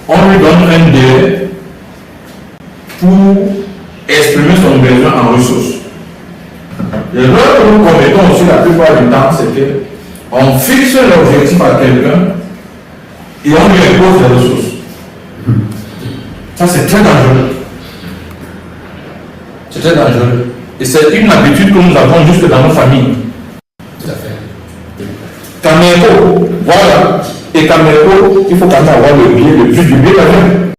on lui donne un délai pour exprimer son besoin en ressources. L'erreur que nous commettons aussi la plupart du temps, c'est qu'on fixe l'objectif à quelqu'un et on lui impose des ressources. Ça, c'est très dangereux. C'est très dangereux. Et c'est une habitude que nous avons jusque dans nos familles. Tout à fait. Caméco, voilà. Et Caméco, il faut quand même avoir le billet, le plus du billet d'avion.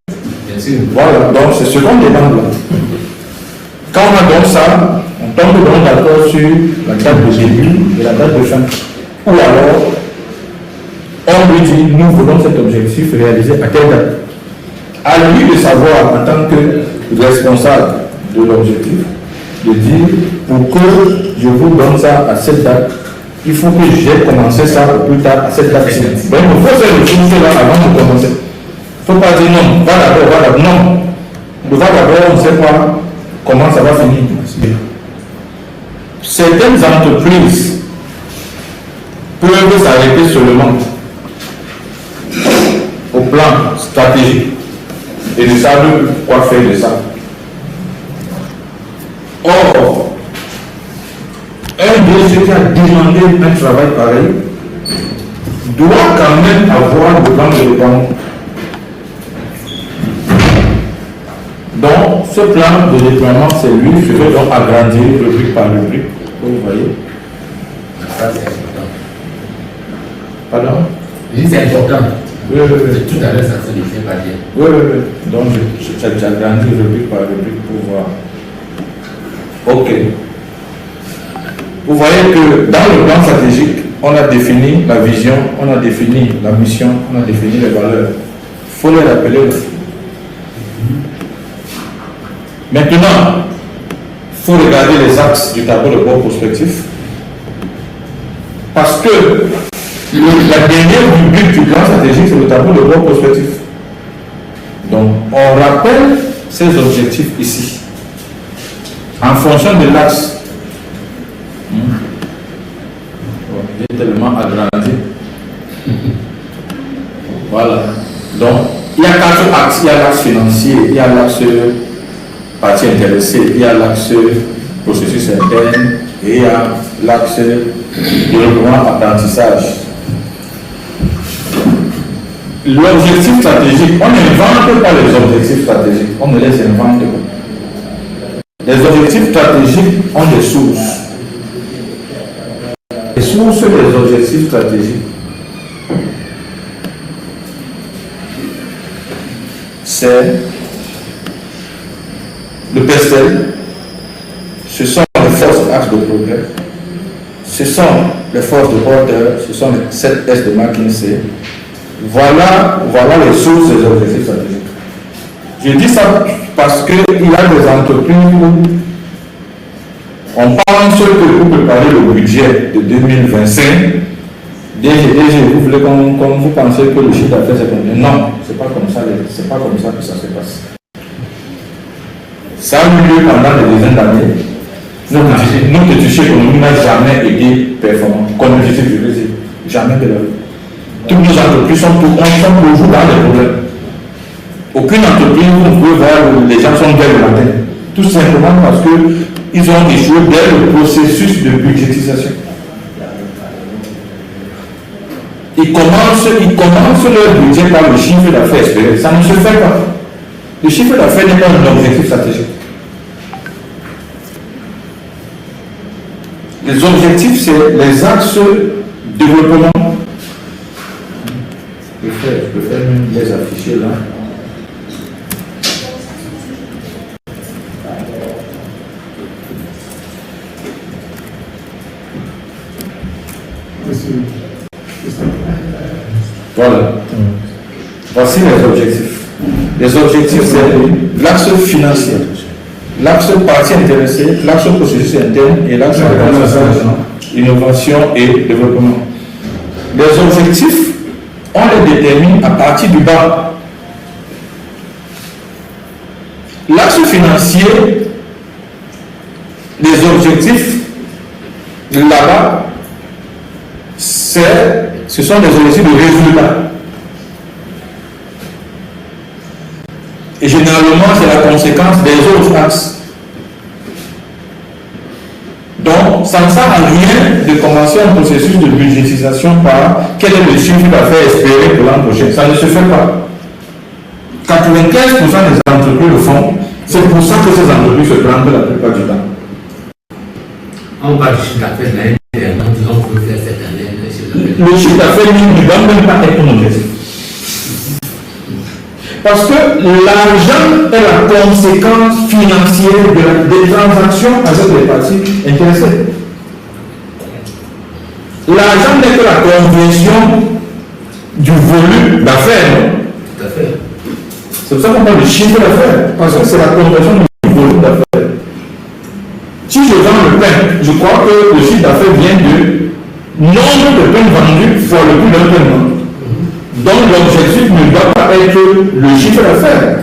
Bien sûr. Voilà, donc c'est ce qu'on demande là. Quand on a donc ça, on tombe donc d'accord sur la date de début et la date de fin. Ou alors, on lui dit, nous voulons cet objectif réalisé à telle date. À lui de savoir, en tant que responsable de l'objectif, de dire, pour que je vous donne ça à cette date, il faut que j'ai commencé ça au plus tard à cette date-ci. Donc, il faut faire le choses là avant de commencer. Il ne faut pas dire non, va d'abord, non. Va d'abord, on ne sait pas comment ça va finir. Certaines entreprises peuvent s'arrêter seulement au plan stratégique et ne savent quoi faire de ça. Or, un DG qui a demandé un travail pareil doit quand même avoir le plan de déploiement. Donc, ce plan de déploiement, c'est lui, je vais donc agrandir rubrique par rubrique. Vous voyez? Ça, c'est important. Pardon? Je dis c'est important. Oui. Tout à l'heure, ça se laissait pas dire. Oui. Donc, j'agrandis rubrique par rubrique pour voir. Ok. Vous voyez que dans le plan stratégique, on a défini la vision, on a défini la mission, on a défini les valeurs. Il faut les rappeler aussi. Maintenant, il faut regarder les axes du tableau de bord prospectif. Parce que la dernière rubrique du plan stratégique, c'est le tableau de bord prospectif. Donc, on rappelle ces objectifs ici. En fonction de l'axe. J'ai tellement agrandi. Voilà. Donc, il y a 4 axes. Il y a l'axe financier, il y a l'axe partie intéressée, il y a l'axe processus interne et il y a l'axe développement apprentissage. L'objectif stratégique, on n'invente pas les objectifs stratégiques, on ne les invente pas. Les objectifs stratégiques ont des sources. Les sources des objectifs stratégiques, c'est le PESTEL, ce sont les forces axes de progrès, ce sont les forces de porteur, ce sont les 7 S de McKinsey. Voilà les sources des objectifs stratégiques. Je dis ça parce qu'il y a des entreprises où on pense que pour préparer le budget de 2025, vous voulez qu'on vous pensez que le chiffre d'affaires c'est combien? Non, c'est pas comme ça que ça se passe. Ça a eu lieu pendant des dizaines d'années. Notre fichier économique n'a jamais été performant. Comme je veux dire, jamais de la vie. Toutes nos entreprises sont toujours dans les problèmes. Aucune entreprise où on peut voir où les gens sont dès le matin. Tout simplement parce qu'ils ont échoué dès le processus de budgétisation. Ils commencent leur budget par le chiffre d'affaires espéré. Ça ne se fait pas. Le chiffre d'affaires n'est pas un objectif stratégique. Les objectifs, c'est les axes développement. Je peux faire même les afficher là. Voilà. Voici les objectifs. Les objectifs, c'est l'axe financier, l'axe partie intéressée, l'axe processus interne et l'axe innovation et développement. Les objectifs, on les détermine à partir du bas. L'axe financier, les objectifs là-bas, ce sont des objectifs de résultat. Et généralement, c'est la conséquence des autres axes. Donc, ça ne sert à rien de commencer un processus de budgétisation par quel est le chiffre d'affaires espéré pour l'an prochain. Ça ne se fait pas. 95% des entreprises le font. C'est pour ça que ces entreprises se plantent la plupart du temps. On parle du chiffre d'affaires de l'année dernière, on dit qu'on peut faire cette année. Le chiffre d'affaires ne doit même pas être un objectif. Parce que l'argent est la conséquence financière des transactions avec les parties intéressées. L'argent n'est que la conversion du volume d'affaires. Tout à fait. C'est pour ça qu'on parle de chiffre d'affaires, parce que c'est la conversion du volume d'affaires. Si je vends le pain, je crois que le chiffre d'affaires vient du nombre de pains vendus fois le prix d'un pain. Donc l'objectif ne doit pas être le chiffre d'affaires.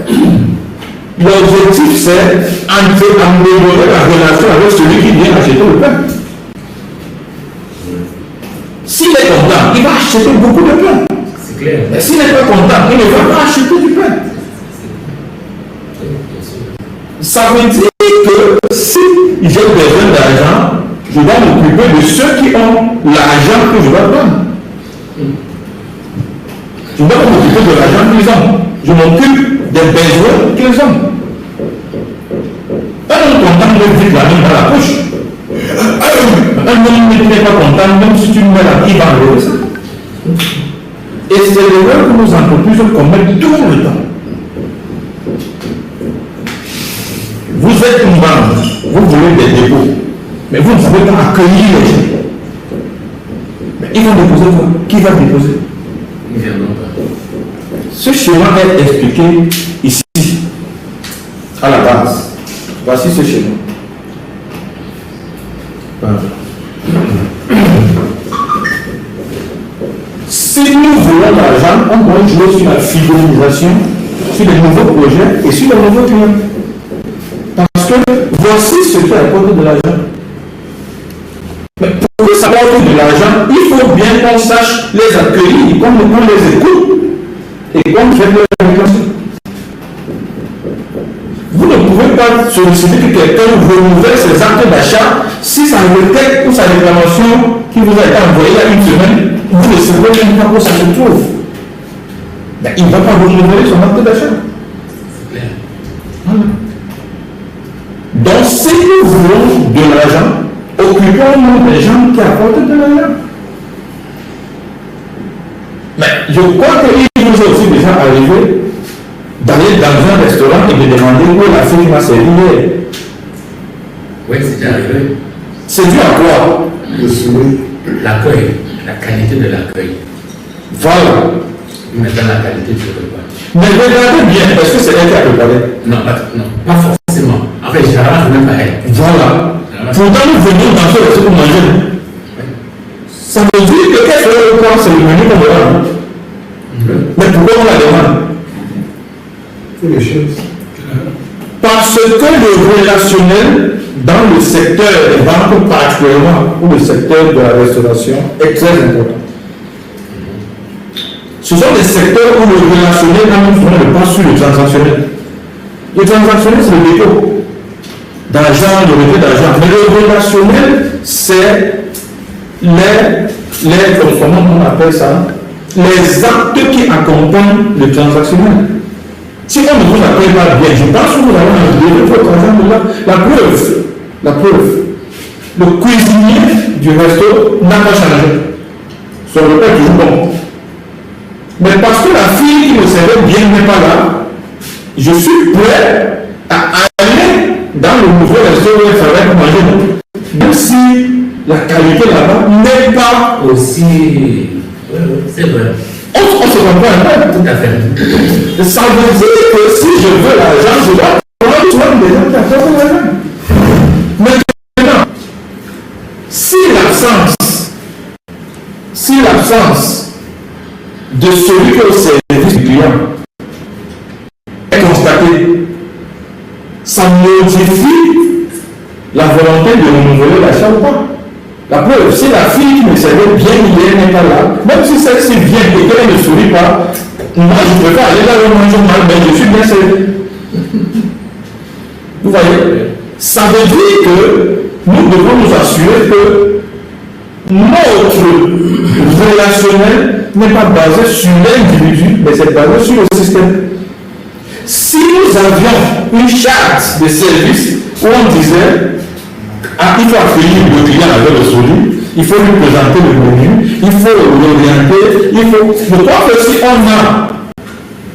L'objectif c'est d'améliorer la relation avec celui qui vient acheter le pain. S'il est content, il va acheter beaucoup de pain. C'est clair. Mais s'il n'est pas content, il ne va pas acheter du pain. Ça veut dire que si j'ai besoin d'argent, je dois m'occuper de ceux qui ont l'argent que je dois prendre. Je ne dois pas m'occuper de l'argent qu'ils ont. Je m'occupe des besoins qu'ils ont. Un homme content me vide la main dans la poche. Un homme qui n'est pas content, même si tu me mets la main, il va enlever ça. Et c'est l'erreur que nos entreprises commettent tout le temps. Vous êtes une banque, vous voulez des dépôts, mais vous ne savez pas accueillir les gens. Mais ils vont déposer quoi? Qui va déposer? Ils ne viendront pas. Ce schéma est expliqué ici, à la base. Voici ce schéma. Voilà. Si nous voulons l'argent, on doit jouer sur la fidélisation, sur les nouveaux projets et sur les nouveaux clients. Parce que voici ce qui apporte de l'argent. Mais pour que ça apporte de l'argent, il faut bien qu'on sache les accueillir, qu'on les écoute et qu'on fait leur réclamation. Vous ne pouvez pas solliciter que quelqu'un renouvelle ses actes d'achat si sa requête ou sa réclamation qui vous a été envoyée il y a une semaine, vous ne savez même pas où ça se trouve. Mais il ne va pas renouveler son acte d'achat. C'est clair. Voilà. Donc, si nous voulons de l'argent, occupons-nous des gens qui apportent de l'argent. Mais je crois qu'il nous est aussi déjà arrivé d'aller dans un restaurant et de demander où la fille m'a servi hier. Oui, c'est déjà arrivé. C'est dû à quoi? Le sourire. L'accueil, la qualité de l'accueil. Voilà. Maintenant, la qualité du repas. Mais regardez bien, est-ce que c'est elle qui a préparé? Non, pas forcément. En fait, généralement, c'est même pas elle. Voilà. Pourtant, nous venons dans ce resto pour manger. Ça veut dire que qu'est-ce que le repas, c'est le menu qu'on demande. Mais pourquoi on la demande? C'est les choses. Parce que le relationnel dans le secteur des banques particulièrement ou le secteur de la restauration est très important. Ce sont des secteurs où le relationnel a même souvent le pas sur le transactionnel. Le transactionnel, c'est le dépôt d'argent, le retrait d'argent. Mais le relationnel, c'est comment on appelle ça, les actes qui accompagnent le transactionnel. Si on ne vous accueille pas bien, je pense que vous allez enlever votre argent de là. La preuve, le cuisinier du resto n'a pas changé. Son repas est toujours bon. Mais parce que la fille qui me servait bien n'est pas là, je suis prêt à aller dans le nouveau resto où elle travaille pour manger. Même si la qualité là-bas n'est pas Aussi, c'est vrai. on se comprend un peu. Tout à fait. Ça veut dire que si je veux l'argent, je dois prendre soin des gens qui apportent l'argent. Maintenant, si l'absence de celui qui est au service du client est constatée, ça modifie la volonté de renouveler l'achat ou pas. La preuve, si la fille qui me servait bien hier n'est pas là, même si celle-ci vient et qu'elle ne sourit pas, moi je préfère aller là où manger mal, mais je suis bien servi. voyez? Ça veut dire que nous devons nous assurer que notre relationnel n'est pas basé sur l'individu, mais c'est basé sur le système. Si nous avions une charte de service où on disait il faut accueillir le client avec le sourire, il faut lui présenter le menu, il faut l'orienter, je crois que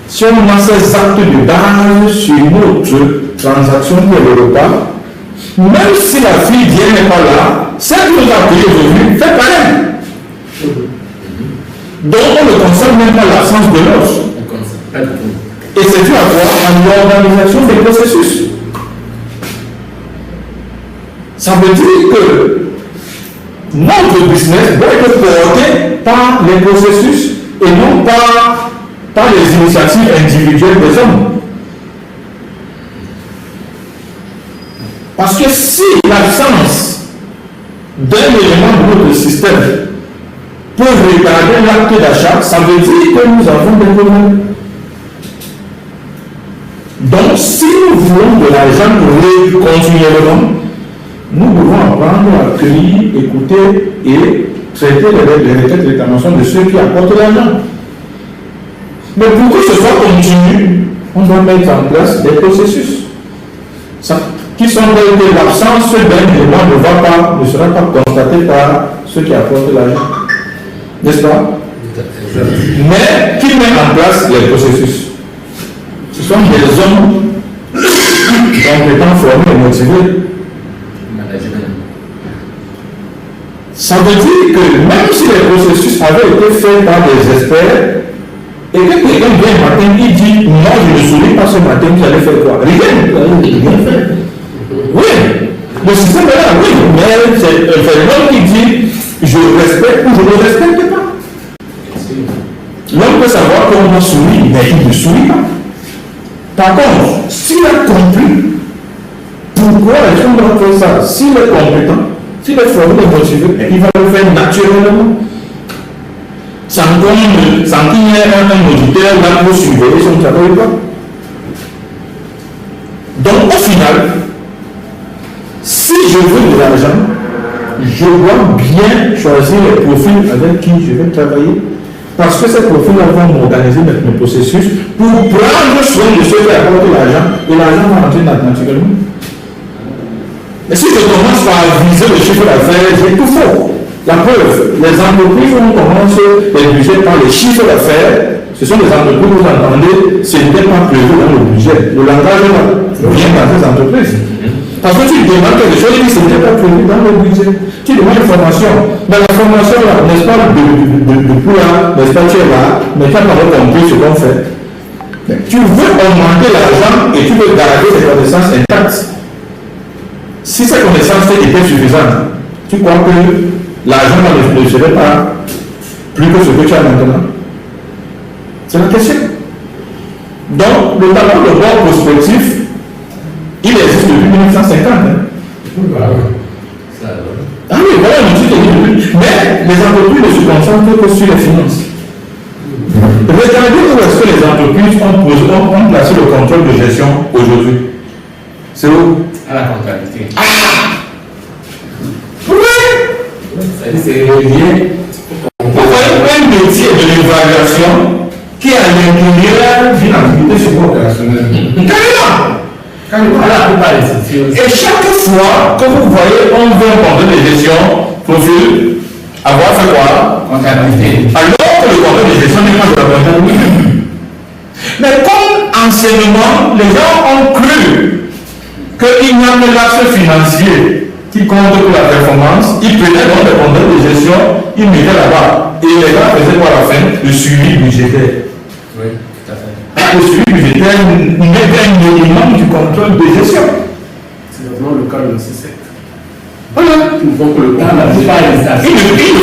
si on a ces actes de base sur notre transaction pour le repas, même si la fille vient n'est pas là, celle qui nous a payé aujourd'hui fait pareil. Donc on ne consomme même pas l'absence de l'os. Et c'est dû à quoi? À l'organisation des processus. Ça veut dire que notre business doit être porté par les processus et non par les initiatives individuelles des hommes. Parce que si l'absence d'un élément de notre système peut retarder l'acte d'achat, ça veut dire que nous avons des problèmes. Donc, si nous voulons de l'argent continuellement, nous devons apprendre à accueillir, écouter et traiter les requêtes de réclamation de ceux qui apportent l'argent. Mais pour que ce soit continu, on doit mettre en place des processus qui sont tels que l'absence d'un élément ne sera pas constatée par ceux qui apportent l'argent. N'est-ce pas? Mais qui met en place les processus? Ce sont des hommes compétents, formés et motivés. Ça veut dire que même si les processus avaient été faits par des experts, et que quelqu'un vient un matin, il dit moi je ne souris pas ce matin, vous allez faire quoi? Rien fait. Oui, le système est là, oui, mais c'est l'homme qui dit je respecte ou je ne respecte pas. L'homme peut savoir qu'on doit sourire, mais il ne sourit pas. Par contre, s'il a compris pourquoi est-ce qu'on doit faire ça, s'il est compétent, s'il est formé et motivé, il va le faire naturellement. Sans qu'il y ait un auditeur là pour surveiller son travail ou pas. Donc au final, si je veux de l'argent, je dois bien choisir les profils avec qui je vais travailler. Parce que ces profils-là vont m'organiser mes processus pour prendre soin de ceux qui apportent l'argent et l'argent va rentrer naturellement. Mais si je commence par viser le chiffre d'affaires, j'ai tout faux. La preuve, les entreprises où on commence les budgets par les chiffres d'affaires, ce sont des entreprises où vous entendez, ce n'était pas prévu dans le budget. Le langage vient dans ces entreprises. Parce que tu demandes quelque chose qui ne s'était pas prévu dans le budget. Tu demandes une formation. Dans la formation, là, n'est-ce pas, de là, n'est-ce pas, tu es là, mais tu n'as pas compris ce qu'on fait. Mais tu veux augmenter l'argent et tu veux garder tes connaissances intactes. Si ces connaissances étaient suffisantes, tu crois que l'argent ne serait pas plus que ce que tu as maintenant? C'est la question. Donc, le tableau de bord prospectif, il existe depuis 1950. Ah oui, voilà un outil qui existe. Mais les entreprises ne se concentrent que sur les finances. Regardez où est-ce que les entreprises ont placé le contrôle de gestion aujourd'hui. C'est où? À la comptabilité. Oui! C'est lié. Vous voyez un métier de l'évaluation qui est à l'intérieur d'une activité opérationnelle. Carrément! Et chaque fois que vous voyez un bon contrôle de gestion, profil, avoir fait quoi? Comptabilité. Alors que le contrôle de gestion n'est pas de la comptabilité. Mais comme anciennement, les gens ont cru qu'il n'y a que l'axe financier qui compte pour la performance, ils prenaient donc le contrôle de gestion, ils mettaient là-bas. Et les gars faisaient quoi à la fin? Le suivi budgétaire. Oui, tout à fait. Le suivi budgétaire n'est qu'un élément du contrôle de gestion. C'est vraiment le cas de C7. Voilà. Ils ne font que le Ils ne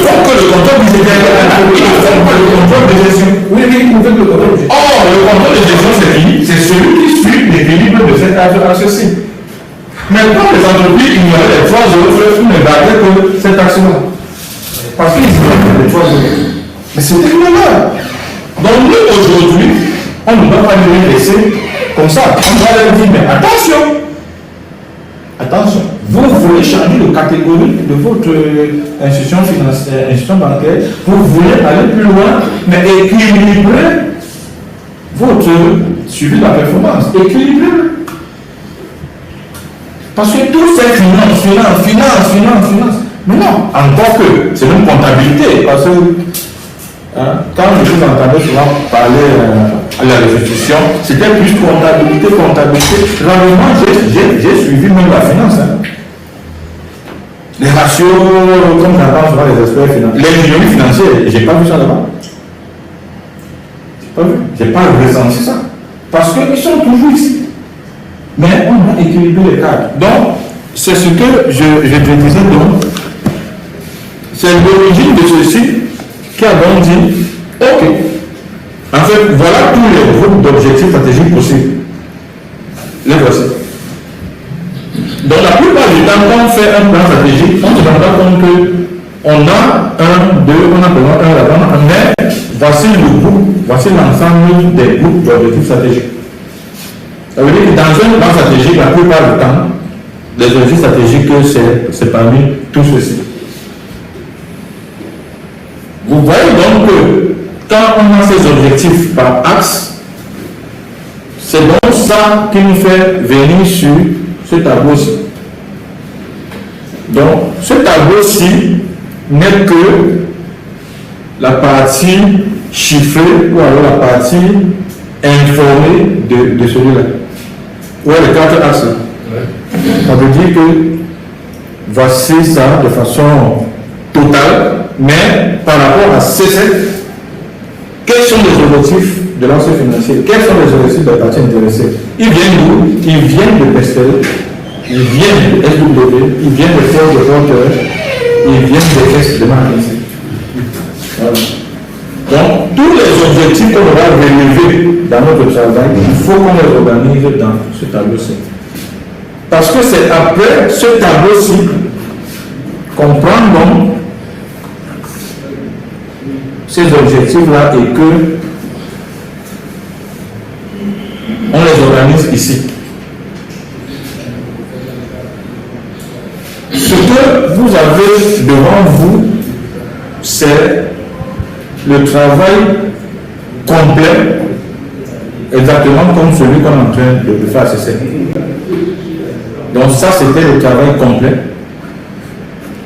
font que le contrôle budgétaire. Ils ne font que le contrôle de gestion. Oui, ils ne font que le contrôle budgétaire. Or, le contrôle de gestion, c'est qui? C'est celui qui suit l'équilibre de cet axe-ci. Maintenant, les entreprises ignoraient les 3 autres, ils ne gardaient que cet axe-là. Parce qu'ils ignoraient les 3 autres. Mais c'était une erreur. Donc, nous, aujourd'hui, on ne doit pas les laisser comme ça. On doit leur dire, mais attention, Attention, vous voulez changer de catégorie de votre institution financière, institution bancaire, vous voulez aller plus loin, mais équilibrer votre suivi de la performance. Équilibrer. Parce que tout c'est finance. Mais non, encore que c'est même comptabilité. Parce que quand je vous entendais souvent parler à la restitution, c'était plus comptabilité. Rarement, j'ai suivi même la finance. Les ratios, comme j'entends souvent les experts financiers, l'ingénierie financière, j'ai pas vu ça là-bas. J'ai pas ressenti ça. Parce qu'ils sont toujours ici. Mais on a équilibré les cadres. Donc, c'est ce que je te disais donc. C'est l'origine de ceci qui a donc dit, ok, en fait, voilà tous les groupes d'objectifs stratégiques possibles. Les voici. Donc la plupart du temps, quand on fait un plan stratégique, on ne se rend pas compte qu'on a un, deux, on a besoin d'un là-bas, mais voici le groupe, voici l'ensemble des groupes d'objectifs stratégiques. Ça veut dire que dans un plan stratégique, la plupart du temps, les objectifs stratégiques, c'est parmi tout ceci. Vous voyez donc que quand on a ces objectifs par axe, c'est donc ça qui nous fait venir sur ce tableau-ci. Donc, ce tableau-ci n'est que la partie chiffrée ou alors la partie informée de celui-là. Ou les quatre axes. Ça veut dire que voici ça de façon totale. Mais par rapport à C7, quels sont les objectifs de l'ancien financier? Quels sont les objectifs des parties intéressées? Ils viennent d'où? Ils viennent de Pestel, ils viennent de SW, ils viennent de Force de Porteur, ils viennent de caisses de marketing. Voilà. Donc, tous les objectifs qu'on va relever dans notre travail, il faut qu'on les organise dans ce tableau-ci. Parce que c'est après ce tableau-ci qu'on prend donc ces objectifs-là et que on les organise ici. Ce que vous avez devant vous, c'est le travail complet, exactement comme celui qu'on est en train de faire à CC. Donc ça, c'était le travail complet.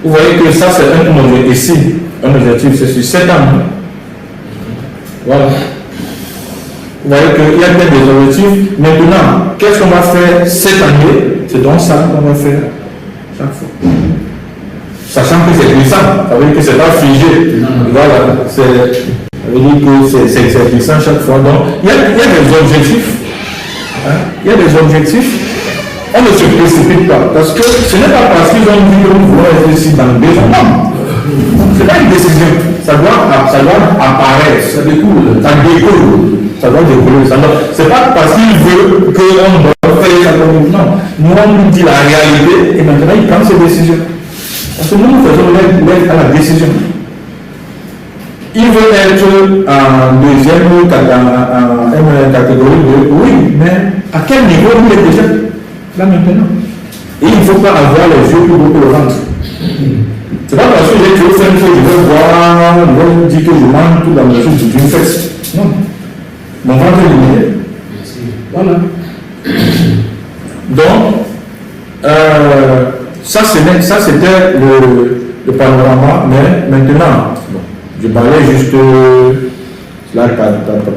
Vous voyez que ça, c'est un objectif ici. Un objectif, c'est sur 7 ans. Voilà. Vous voyez qu'il y a peut-être des objectifs. Maintenant, qu'est-ce qu'on va faire cette année? C'est donc ça qu'on va faire chaque fois. Sachant que c'est glissant, ça veut dire que ce n'est pas figé. Voilà. Ça veut dire que c'est glissant chaque fois. Donc, il y a des objectifs. Il y a des objectifs. On ne se précipite pas. Parce que ce n'est pas parce qu'ils ont dit que nous voulons être ici dans le besoin. Non. Ce n'est pas une décision. Ça doit apparaître. Ça découle. Ça découle. Ça doit découler. Ce n'est pas parce qu'il veut qu'on doit faire ça. Non. Nous, on nous dit la réalité et maintenant il prend ses décisions. Parce que nous faisons l'aide à la décision. Il veut être en deuxième catégorie de oui, mais à quel niveau il est déjà là maintenant? Et il ne faut pas avoir les yeux plus gros que le ventre. C'est pas parce que j'ai créé 5 fois, je vais voir, je vais dire que je mange tout dans le chose d'une fesse. Non. Mon ventre est limité. Voilà. Donc, ça c'était le panorama, mais maintenant, bon, je parlais juste slide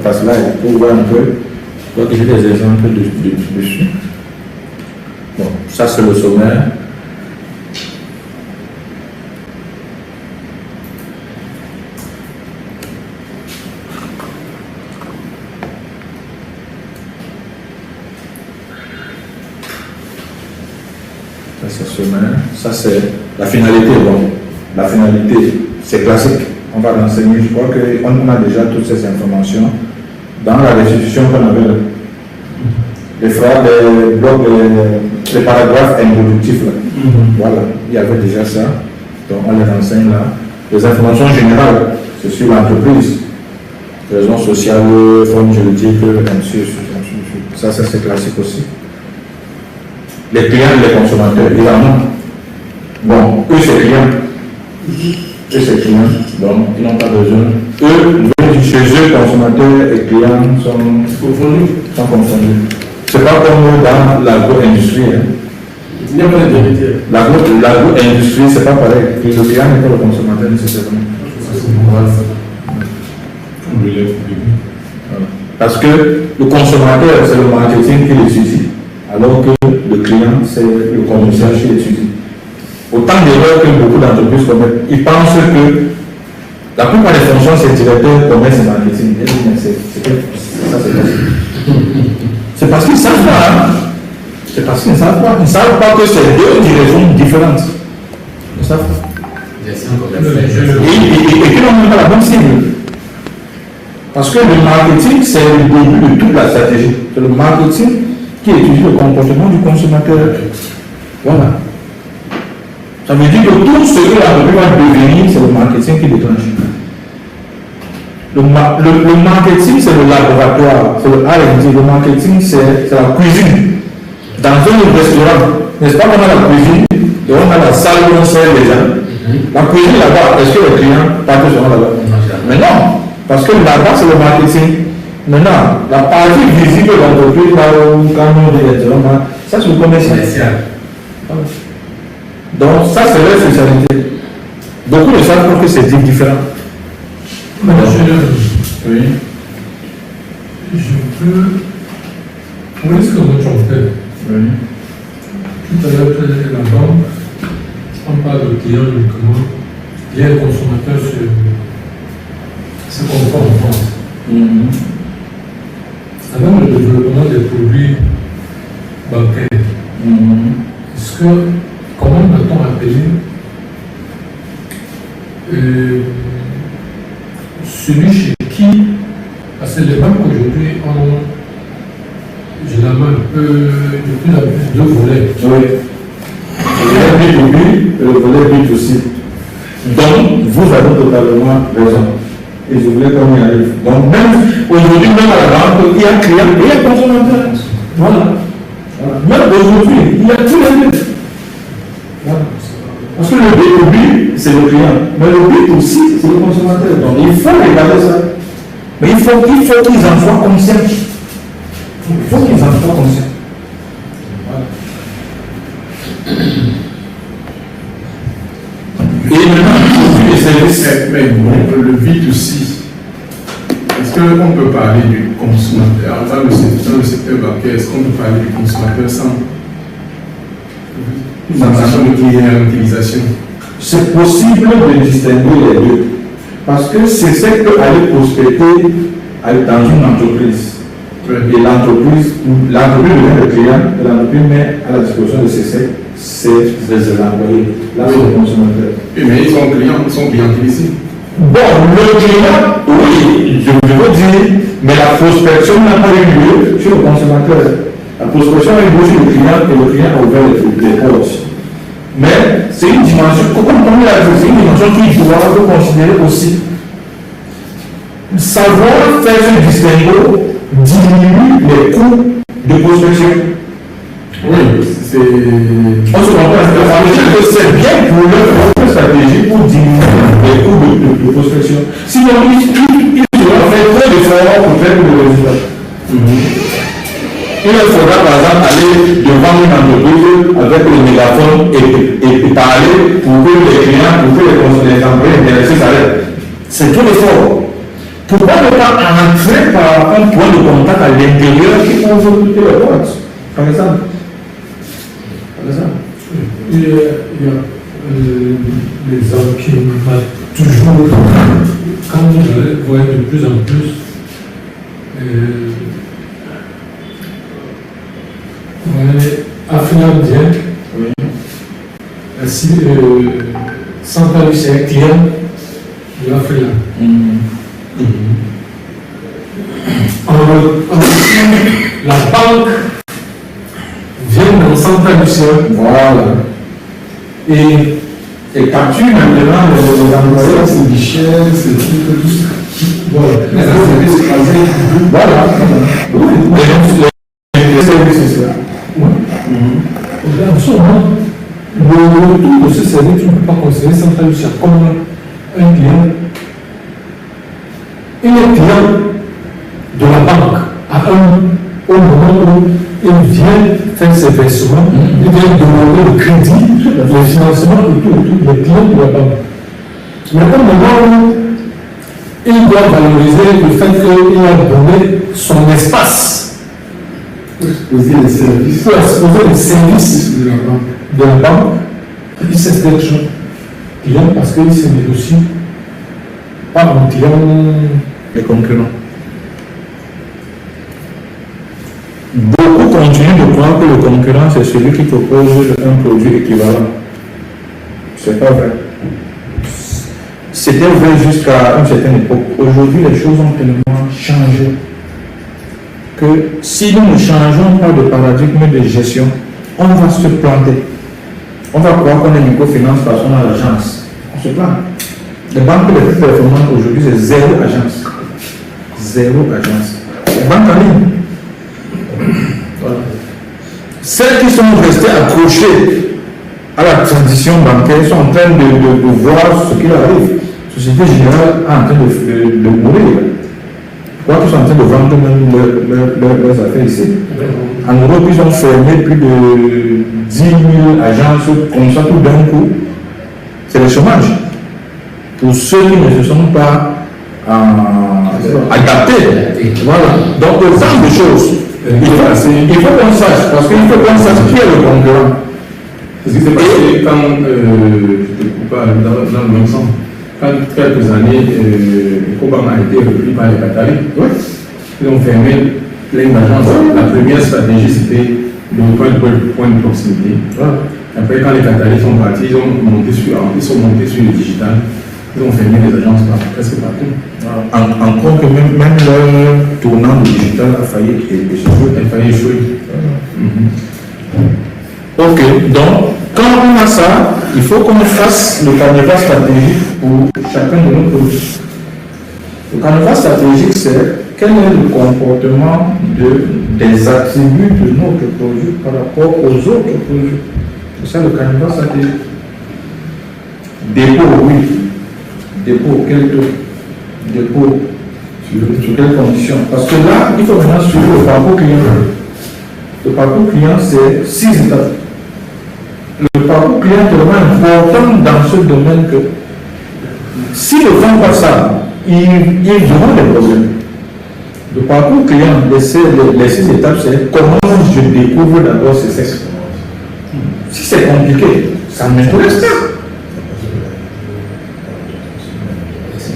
par slide pour voir un peu. Je crois que j'ai des exemples dessus. Bon, ça c'est le sommaire. Ça c'est sommaire. Ça c'est la finalité. Bon, la finalité, c'est classique. On va l'enseigner. Je crois qu'on a déjà toutes ces informations dans la restitution qu'on avait là. Les phrases, les blocs, les paragraphes introductifs là. Voilà, il y avait déjà ça. Donc on les enseigne là. Les informations générales, c'est sur l'entreprise, raisons sociales, forme juridique, ainsi de suite. Ça c'est classique aussi. les clients et les consommateurs, évidemment. Bon, eux, c'est clients. Eux, c'est clients, donc ils n'ont pas besoin. Eux, chez eux, consommateurs et clients sont confondus. C'est pas comme dans l'agro-industrie. Hein. Il n'y a pas d'intermédiaire. L'agro-industrie, c'est pas pareil. Le client n'est pas le consommateur nécessairement. Parce que le consommateur, c'est le marketing qui l'étudie, alors que le client, c'est le commercial qui l'étudie. Autant d'erreurs que beaucoup d'entreprises commettent. Ils pensent que la plupart des fonctions, c'est directeur, commerce et marketing. C'est parce qu'ils ne savent pas. Hein? C'est parce qu'ils ne savent pas. Ils ne savent pas que c'est deux directions différentes. Ils ne savent pas. Et puis, on n'a pas la bonne cible. Parce que le marketing, c'est le début de toute la stratégie. C'est le marketing qui étudie le comportement du consommateur. Voilà. Ça veut dire que tout ce que l'entreprise va devenir, c'est le marketing qui déclenche. Le marketing, c'est le laboratoire, c'est le R&D. Le marketing, c'est la cuisine. Dans un restaurant, n'est-ce pas qu'on a la cuisine et on a la salle où on sert les gens. La cuisine là-bas, est-ce que les clients partent sur là-bas? Mais non. Parce que là-bas, c'est le marketing. Maintenant, la partie visible de l'entreprise, là où quand on dit ça, c'est le commercial. Donc, ça, c'est leur spécialité. Beaucoup ne savent pas que c'est différent. Oui. Je peux. Où est-ce que vous trompez? Oui. Tout à l'heure, tu as dit que la banque, on parle de client uniquement. Il y a un consommateur sur. C'est qu'on voit en France. Avant le développement des produits bancaires, est-ce que, comment va-t-on appeler celui chez qui, parce que les banques aujourd'hui ont généralement de plus en plus deux volets. Oui. Le volet B2B et le volet B2C. Donc, vous avez totalement raison. Et je voulais qu'on y arrive. Donc, même aujourd'hui, même à la banque, il y a client et il y a consommateur. Voilà. Même aujourd'hui, il y a tous les deux. Voilà. Parce que le B2B, c'est le client. Mais le B2C, c'est le consommateur. Donc, il faut regarder ça. Mais il faut qu'ils en soient conscients. Il faut qu'ils en soient conscients. Voilà. Et maintenant, les services. Mais le B2C, est-ce qu'on peut parler du consommateur dans le secteur bancaire? Est-ce qu'on peut parler du consommateur sans sachant qu'il y a une utilisation? C'est possible de distinguer les deux. Parce que c'est ce que aller prospecter dans une entreprise. Et l'entreprise devient le client et l'entreprise met à la disposition de ses employés. Là, c'est le consommateur. Oui, mais ils sont clientélisés. Bon, le client, oui, je veux dire, mais la prospection n'a pas eu lieu sur le consommateur. La prospection a eu lieu sur le client et le client a ouvert les portes. Mais c'est une dimension, comme on l'a dit, c'est une dimension qu'il doit considérer aussi. Savoir faire ce distinguo diminue les coûts de prospection. Oui, c'est. On se comprend, c'est bien pour leur stratégie pour diminuer les coûts de prospection. Sinon, ils doivent faire trop d'efforts pour faire le résultat. Il faudra par exemple aller devant une entreprise avec le mégaphone et parler pour que les clients, pour que les employés intéressés s'arrêtent. C'est tout l'effort. Pourquoi ne pas entrer par un point de contact à l'intérieur qui ouvre toutes les portes, par exemple? Il y a l'exemple qui m'a toujours, quand vous voyez de plus en plus, Afrilandien, centralisé avec client de l'Afriland. La banque vient dans centralisé. Voilà. Et capture maintenant les employés, c'est guichet, c'est tout ça. Voilà. Voilà. Les services, c'est ça. En ce moment, le retour de ce service, tu ne peux pas considérer Central Lucia comme un client. Il est client de la banque au moment où il vient faire ses versements, il vient demander le crédit, le financement et tout, il est client de la banque. Mais au moment où il doit valoriser le fait qu'il a donné son espace, Exposer les services. il faut exposer les services de la banque, il cesse d'être client parce qu'il se négocie pas en client. Les concurrents. Beaucoup continuent de croire que le concurrent, c'est celui qui propose un produit équivalent. C'est pas vrai. C'était vrai jusqu'à une certaine époque. Aujourd'hui, les choses ont tellement changé que si nous ne changeons pas de paradigme de gestion, on va se planter. On va croire qu'on est microfinance parce qu'on a l'agence. On se plante. Les banques les plus performantes aujourd'hui, c'est zéro agence. Zéro agence. Les banques en ligne. Voilà. Celles qui sont restées accrochées à la transition bancaire sont en train de voir ce qui leur arrive. Société Générale est en train de mourir. Pourquoi qu'ils sont en train de vendre même leurs affaires ici? En Europe, ils ont fermé plus de 10 000 agences comme ça tout d'un coup. C'est le chômage. Pour ceux qui ne se sont pas adaptés. Voilà. Donc, le genre de choses, il faut qu'on sache, parce qu'il faut qu'on sache qui est le concurrent. C'est ce qui s'est passé quand, je te coupe pas, dans le même sens, quand quelques années, Ecobank a été repris par les Qataris. Oui. Ils ont fermé plein d'agences. La première stratégie, c'était le point de proximité. Voilà. Après, quand les Qataris sont partis, ils sont montés sur le digital. Ils ont fermé les agences presque partout. Encore que même le tournant digital a failli échouer. Ok, donc quand on a ça, il faut qu'on fasse le canevas stratégique pour chacun de nos produits. Le canevas stratégique, c'est quel est le comportement des attributs de notre produit par rapport aux autres produits. C'est ça le canevas stratégique. Dépôt, oui. Dépôt, quel taux? Dépôt, sur quelles conditions? Parce que là, il faut maintenant suivre le parcours client. Le parcours client, c'est 6 étapes. Le parcours client est vraiment important dans ce domaine que si le vend pas ça, ils auront des problèmes. Le parcours client, les 6 étapes, c'est comment je découvre d'abord ces sexes. Si c'est compliqué, ça ne m'intéresse pas.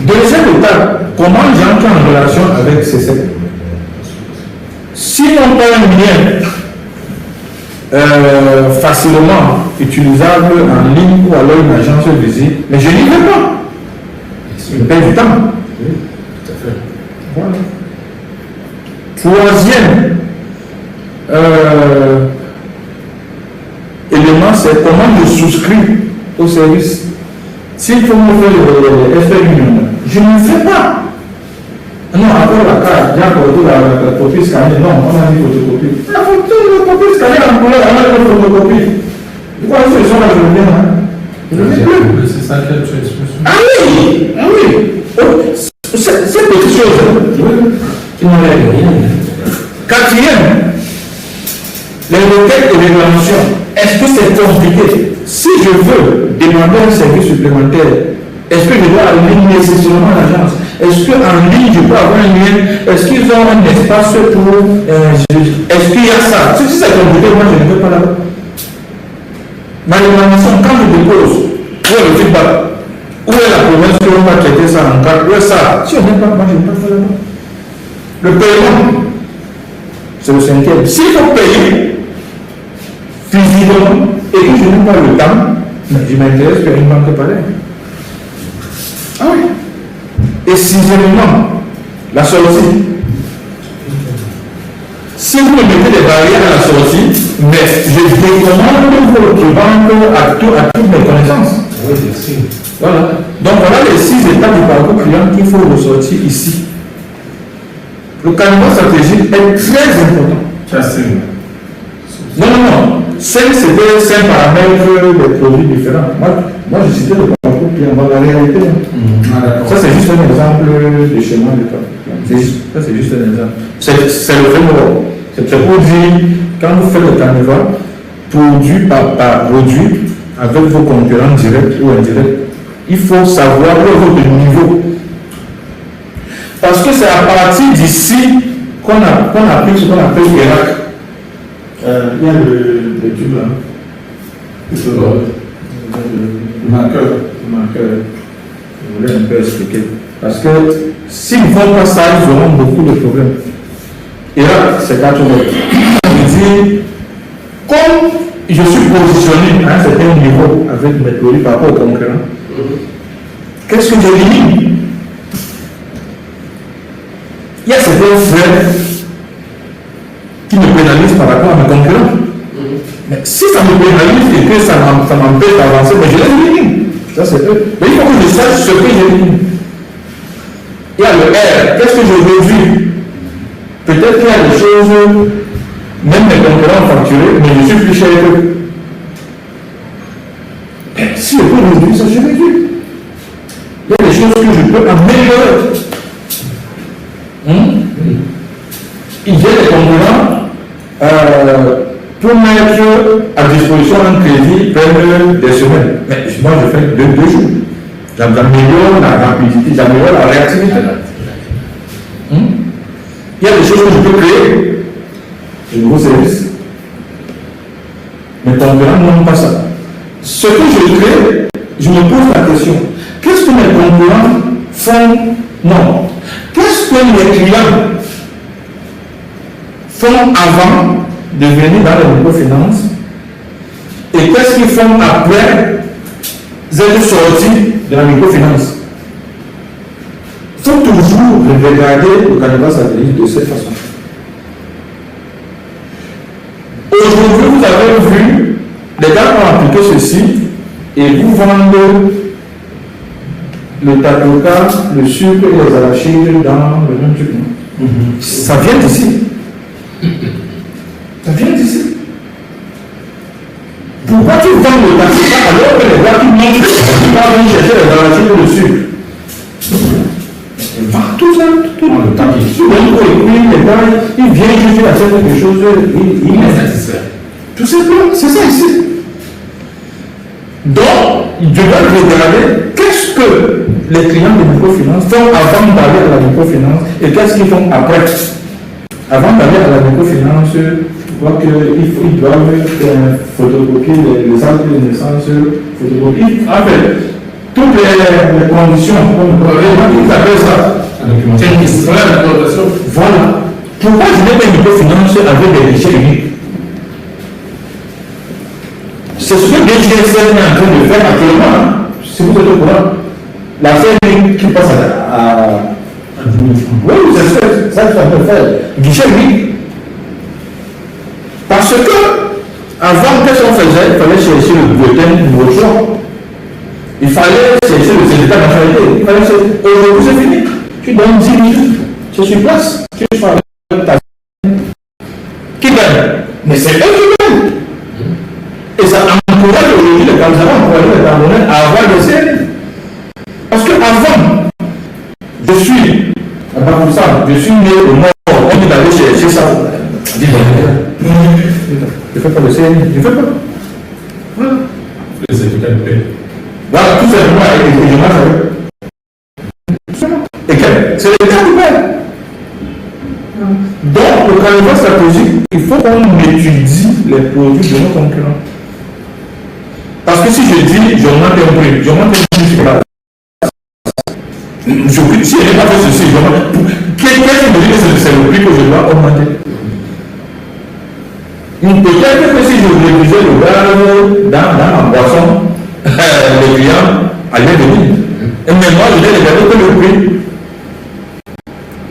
Deuxième étape, comment j'entre en relation avec ces sectes. Si on a un lien facilement utilisable en ligne ou alors une agence visite, mais je n'y vais pas. Je perds du temps. Oui, tout à fait. Voilà. Troisième élément, c'est comment je souscris au service. S'il faut me faire le FMU, je ne le fais pas. Non, après la carte, j'ai apporté la copie scannée. Non, on a dit photocopie. La photocopie scannée en couleur, on a dit photocopie. Pourquoi ils sont là, je reviens, C'est ça que tu expliques. Ah oui, ah oui. C'est quelque chose. Tu n'enlèves rien. Quatrième, les requêtes de réclamation. Est-ce que c'est compliqué? Si je veux demander un service supplémentaire, est-ce que je dois aller nécessairement à l'agence? Est-ce qu'en ligne, je peux avoir un lien? Est-ce qu'ils ont un espace pour... est-ce qu'il y a ça? Si c'est compliqué, moi je ne veux pas là-bas. Ma réclamation, quand je dépose, où est le feedback? Où est la promesse qu'on va traiter ça en cas? Où est ça? Si on n'est pas, moi je ne veux pas faire là-bas. Le paiement, c'est le cinquième. S'il faut payer physiquement et que je n'ai pas le temps, je m'intéresse qu'à une banque pareille. Ah oui. Et sixièmement, la sortie. Si vous me mettez des barrières à la sortie, mais je décommande votre banque à toutes mes connaissances. Oui, merci. Voilà. Donc voilà les 6 étapes du parcours client qu'il faut ressortir ici. Le canevas stratégique est très important. Ça, c'est... Non. 5, c'était 5 paramètres de produits différents. Moi je citais le parcours client dans la réalité. Ça, c'est juste un exemple de schéma de parcours. Ça, c'est juste un exemple. C'est le framework. C'est pour dire, quand vous faites le carnaval, produit par produit, avec vos concurrents directs ou indirects, il faut savoir votre niveau. Parce que c'est à partir d'ici qu'on applique ce qu'on appelle Irak. Il y a le tube là. Le marqueur. Je voulais un peu expliquer. Parce que s'ils ne font pas ça, ils auront beaucoup de problèmes. Irak, c'est 4 mètres. Je dis, comme je suis positionné à un certain niveau avec mes produits par rapport aux concurrents, qu'est-ce que j'élimine? Il y a certains frais qui me pénalisent par rapport à mes concurrents. Mais si ça me pénalise et que ça m'empêche d'avancer, mais je les élimine. Ça c'est eux. Mais il faut que je sache ce que j'élimine. Il y a le R. Qu'est-ce que je réduis? Peut-être qu'il y a des choses, même mes concurrents facturés, mais je suis plus cher qu'eux. Si je peux réduire ça, je réduis. Il y a des choses que je peux améliorer. Il y a des concurrents pour mettre à disposition un crédit prennent des semaines. Mais moi, je fais 2 jours. J'améliore la rapidité, j'améliore la réactivité. Il y a des choses que je peux créer, de nouveaux services. Mes concurrents n'ont pas ça. Ce que je crée, je me pose la question, qu'est-ce que mes concurrents font? Non. Qu'est-ce que les clients font avant de venir dans la microfinance et qu'est-ce qu'ils font après être sortis de la microfinance? Il faut toujours regarder le canevas satellite de cette façon. Aujourd'hui, vous avez vu les gars qui ont appliqué ceci et vous vendent le tatoka, le sucre et les arachides dans le même truc. Ça vient d'ici. Ça vient d'ici. Pourquoi tu vends le tatoka alors que les gars qui montrent qu'ils vont venir chercher les arachides et le sucre? Ils vendent tout ça, tout dans le tapis. Sur le niveau écrit, les gars, ils viennent juste acheter quelque chose, ils sont satisfaits. Tout simplement, c'est ça ici. Donc, ils doivent regarder qu'est-ce que les clients de microfinance font avant d'aller à la microfinance et qu'est-ce qu'ils font après. Avant d'aller à la microfinance, je crois qu'ils doivent photocopier les actes de naissance, photocopier. En fait, toutes les conditions, ils appellent ça. C'est une histoire de dotation. Voilà. Pourquoi je n'ai pas une microfinance avec des guichets uniques? C'est ce que DGSN est en train de faire actuellement. Si vous êtes au courant, la CNI qui passe à 10 000 francs. Oui, c'est ça qu'ils sont en train de faire. Guichet unique. Parce que, avant, qu'est-ce qu'on faisait? Il fallait chercher le bulletin de votre choix. Il fallait chercher le syndicat de nationalité. Aujourd'hui, c'est fini. Tu donnes 10 minutes. Tu es sur place. Tu fais ta. Qui gagne? Mais c'est eux qui gagnent. Et ça encourage aujourd'hui les Camerounais à encourager les Camerounais à avoir des CNI. Parce qu'avant, je suis né au nord, on est allé chercher ça. Je ne fais pas de CNI, je ne fais pas. Voilà. Les certificats de paix. Voilà, tout simplement avec les éléments. Et c'est le cas de paix. Donc, le canevas stratégique, il faut qu'on étudie les produits de nos concurrents. Parce que si je dis, j'augmente un prix sur la. Si je n'ai pas fait ceci, qu'est-ce qui me dit que c'est le prix que je dois augmenter? Peut-être que si je réduisais le gaz dans ma boisson, les clients allaient venir. Et maintenant, je vais regarder que le prix.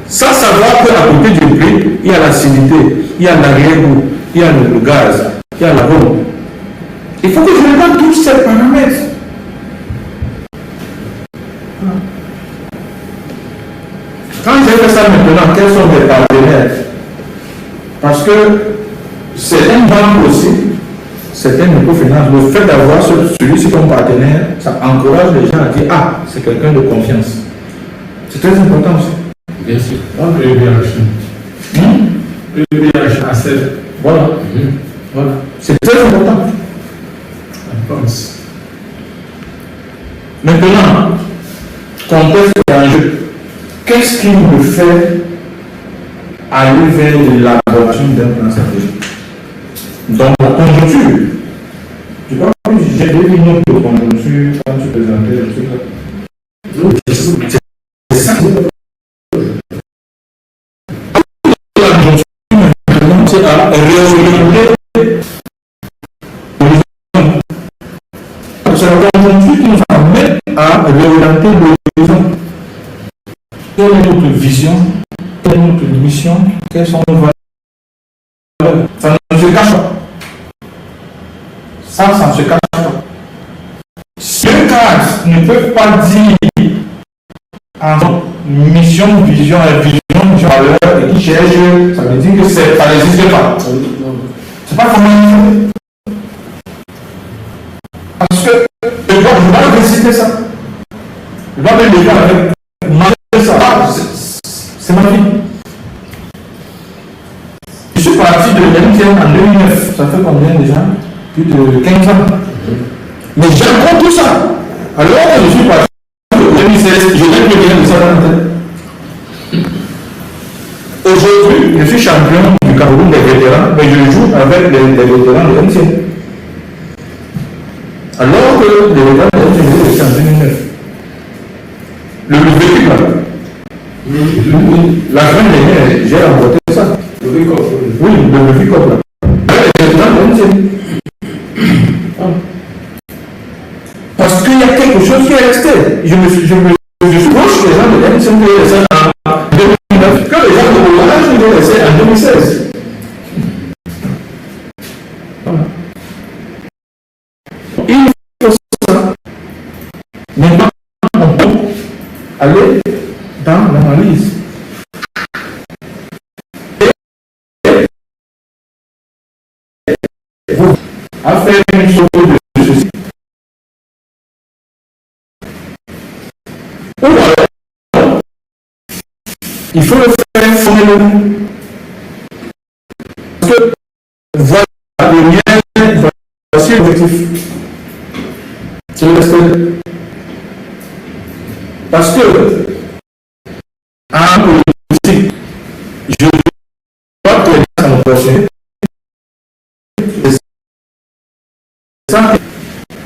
Sans savoir qu'à côté du prix, il y a l'acidité, il y a l'arrière-goût, il y a le gaz, il y a l'arôme. Il faut que je regarde tous ces paramètres. Quand j'ai fait ça maintenant, quels sont mes partenaires? Parce que c'est un banque aussi certaines microfinances, le fait d'avoir celui-ci comme partenaire, ça encourage les gens à dire ah, c'est quelqu'un de confiance. C'est très important aussi. Bien sûr. EBH A7. Voilà. Voilà. C'est très important. Je pense. Maintenant, contexte et enjeu. Qu'est-ce qui me fait aller vers l'élaboration d'un plan stratégique? Donc, la conjoncture. Tu crois que j'ai deviné de conjoncture quand tu présentais le truc là? C'est ça. La conjoncture, maintenant, c'est à réorienter. C'est la conjoncture qui nous amène à réorienter l'horizon. Quelle est notre vision? Quelle est notre mission? Quelles sont nos valeurs? Ça ne se cache pas. Ça ne se cache pas. Si un cas ne peut pas dire en mission, vision, valeur et qui cherche, ça veut dire que ça n'existe pas. C'est pas comment il fait. Parce que je dois réciter ça. Je dois mettre les gens avec ça. C'est ma vie. Je suis parti de l'MTN en 2009. Ça fait combien déjà? Plus de 15 ans. Mais j'ai encore tout ça. Alors que je suis parti de 2016, je n'ai plus rien de ça dans la tête. Aujourd'hui, je suis champion du Cameroun des vétérans, mais je joue avec les vétérans de MTN. Alors que les vétérans de MTN étaient en 2009. Le véhicule là. La semaine dernière, j'ai remporté ça. Le véhicule. Oui, le véhicule là. Les vétérans de MTN. Parce qu'il y a quelque chose qui est resté. Je suis proche des gens de MTN qui est resté en 2009, que les gens de Orange qui est resté en 2016. Voilà. Il faut ça. Maintenant, on peut aller dans l'analyse. À faire une chose de ceci. Ou alors, il faut le faire formellement. Parce que voilà le lien, voici l'objectif. C'est le respect. Parce que, en politique, je dois que ça me poursuit.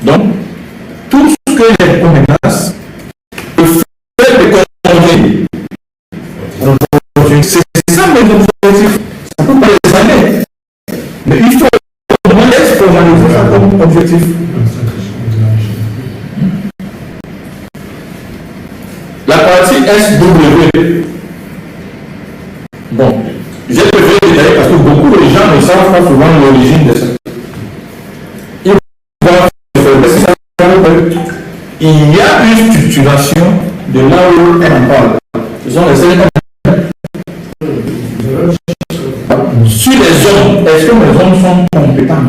Donc, tout ce que les menaces, le fait de contrôler, c'est ça mes objectifs. Ça peut pas les années. Mais il faut au moins formaliser ça comme objectif. La partie SW. Bon, j'ai préféré détailler parce que beaucoup de gens ne savent pas souvent l'origine de ça. Il y a une structuration de là où on en parle. Ce sont les éléments. Sur les hommes, est-ce que les hommes sont compétents?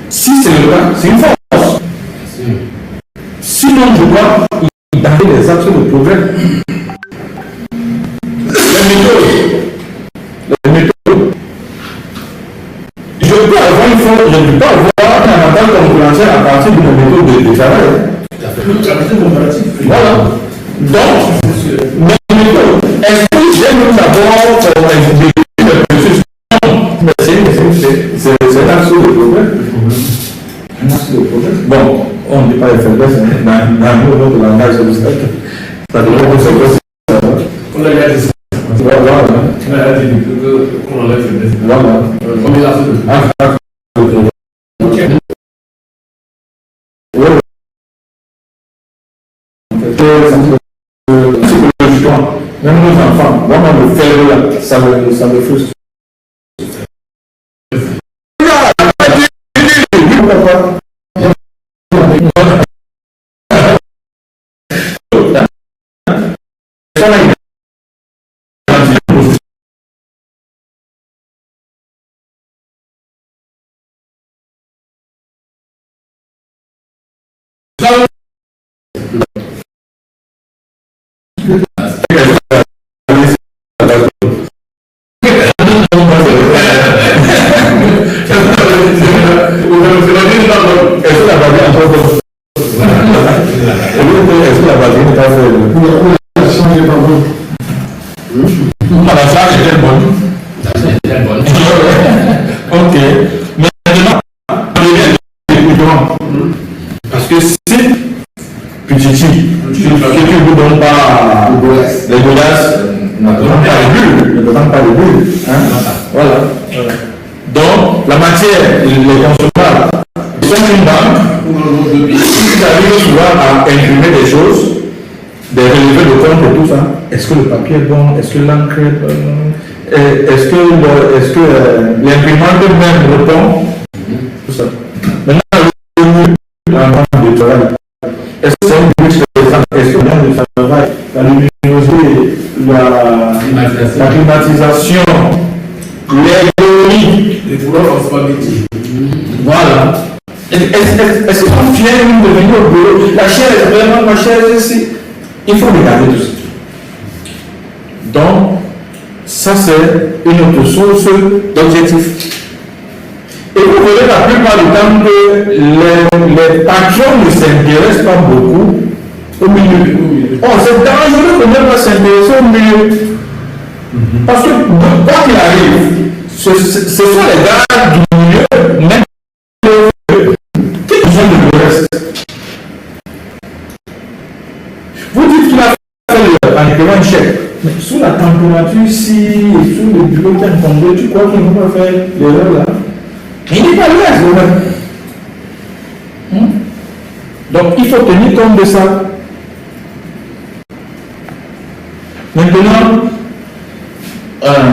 Si c'est le cas, c'est une force. Sinon, je dois identifier les axes de progrès. Les méthodes. Je peux avoir une force, je ne peux pas avoir un avantage concurrentiel à partir d'une méthode de travail. Voilà. Donc, mes méthodes, est-ce que j'aime d'abord le processus? Non, mais c'est un axe de progrès. Un axe de progrès. Bon, on ne dit pas FLS, dans notre langage, ça devrait être ça. On a déjà dit ça. Voilà. On a dit qu'on enlève FLS. Voilà. On est là. Ok. Psychologiquement, même nos enfants, vraiment le faire là, ça me frustre. Maintenant, on revient les coudrons. Parce que si petit, que tu ne vous donnes pas les godasses, ne demande pas les bulles. Voilà. Donc, la matière, les consommables, ils sont une banque. Ils arrivent souvent à imprimer des choses, des relevés de compte et tout ça. Est-ce que le papier est bon? Est-ce que l'encre est bonne? Est-ce que l'imprimante même répond? Tout ça. Maintenant, la banque de travail. Est-ce que c'est une luxe de est-ce que le travail, la luminosité, la climatisation, l'ergonomie, Les couleurs en spaghetti. voilà. Est-ce qu'on vient de venir au bureau? La chair est vraiment ma chair ici. Il faut regarder tout ça. Donc, ça c'est une autre source d'objectifs. Et vous verrez la plupart du temps que les patrons ne s'intéressent pas beaucoup au milieu. Oh, c'est dangereux de ne pas s'intéresser au milieu. Parce que quoi qu'il arrive, ce sont les gars du milieu, même qui besoin de reste. Vous dites qu'il a fait un chèque, mais sous la température ici, sous le bureau qui est tombé, tu crois qu'il ne peut pas faire l'erreur là? Il n'est pas l'aise lui-même. Donc il faut tenir compte de ça. Maintenant,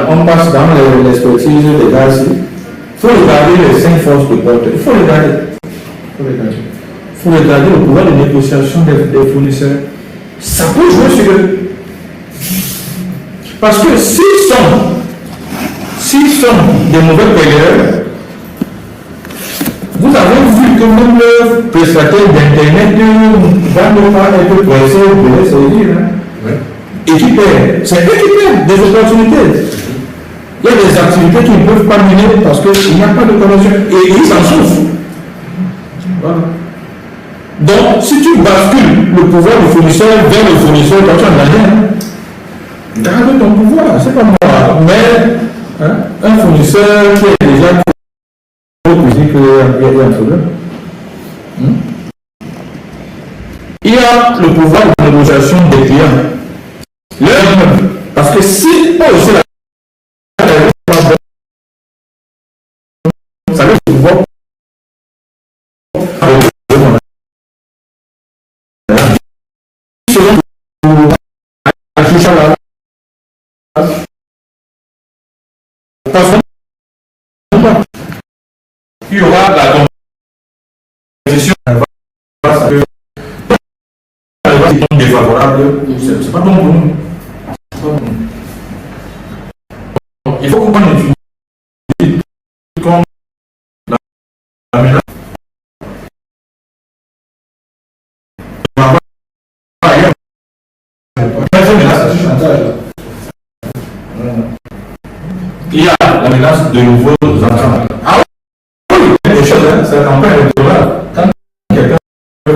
on passe dans l'expertise des gars ici. Il faut regarder les 5 forces de porte. Il faut regarder. Il faut regarder le pouvoir de négociation des fournisseurs. Ça peut jouer sur eux. Parce que s'ils sont des mauvais payeurs, vous avez vu que même le prestataire d'internet va ne pas être pressé de les saisir. Et qui paie? C'est eux qui paient des opportunités. Il y a des activités qu'ils ne peuvent pas mener parce qu'il n'y a pas de connexion. Et ils s'en souffrent. Voilà. Donc, si tu bascules le pouvoir du fournisseur vers le fournisseur, quand tu as gagné, garde ton pouvoir, c'est pas moi. Mais un fournisseur qui est déjà dit qu'il y a un problème. Il y a le pouvoir de négociation des clients. Parce que si eux aussi ça veut pouvoir il y aura la compétition défavorable, c'est pas bon pour nous. Il faut qu'on utilise comme la menace. Il y a la menace de nouveaux entrants. Ah oui, il y a des choses, c'est un peu électoral. Quand quelqu'un veut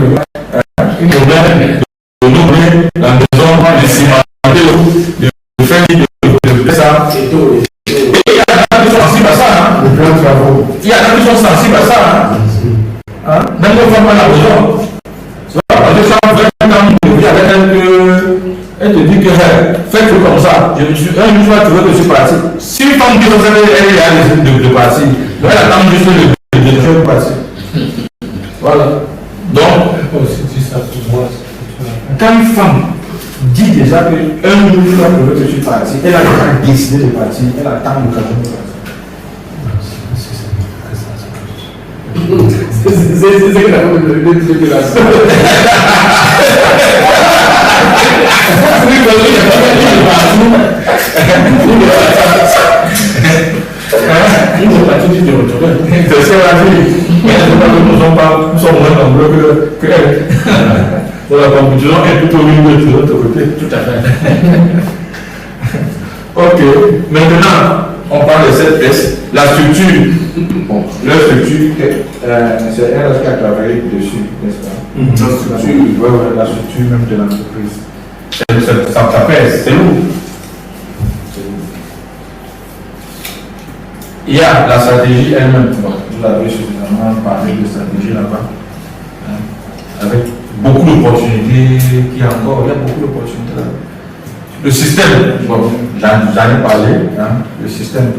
une problème de doubler la maison, de cimenter, de faire ça. Et il y a des gens qui sont sensibles à ça. Il y a des gens qui sont sensibles à ça. Même quand on ne fait pas la maison. Parce que ça fait un temps de vie avec elle que. Elle te dit que fais tout comme ça. Un jour, tu veux que je suis parti. Si une femme dit que elle a de partir, elle attend juste le parti. Voilà. Donc, quand une femme dit déjà qu'un jour, tu veux que je suis parti, elle a déjà décidé de partir, elle attend le cadeau de partir. C'est que la femme de la nous sommes moins nombreux que elle. La compétition est plutôt libre de l'autre côté. Tout à fait. Ok. Maintenant, on parle de cette pièce. La structure. Bon, la structure, c'est elle qui a travaillé dessus, n'est-ce pas? La structure, oui, la structure même de l'entreprise. Ça pèse, c'est lourd. Il y a la stratégie elle-même. Bon, vous avez suffisamment parlé de stratégie là-bas. Hein, avec beaucoup d'opportunités qui encore, il y a beaucoup d'opportunités là. Le système, bon, j'en ai parlé, hein, le système,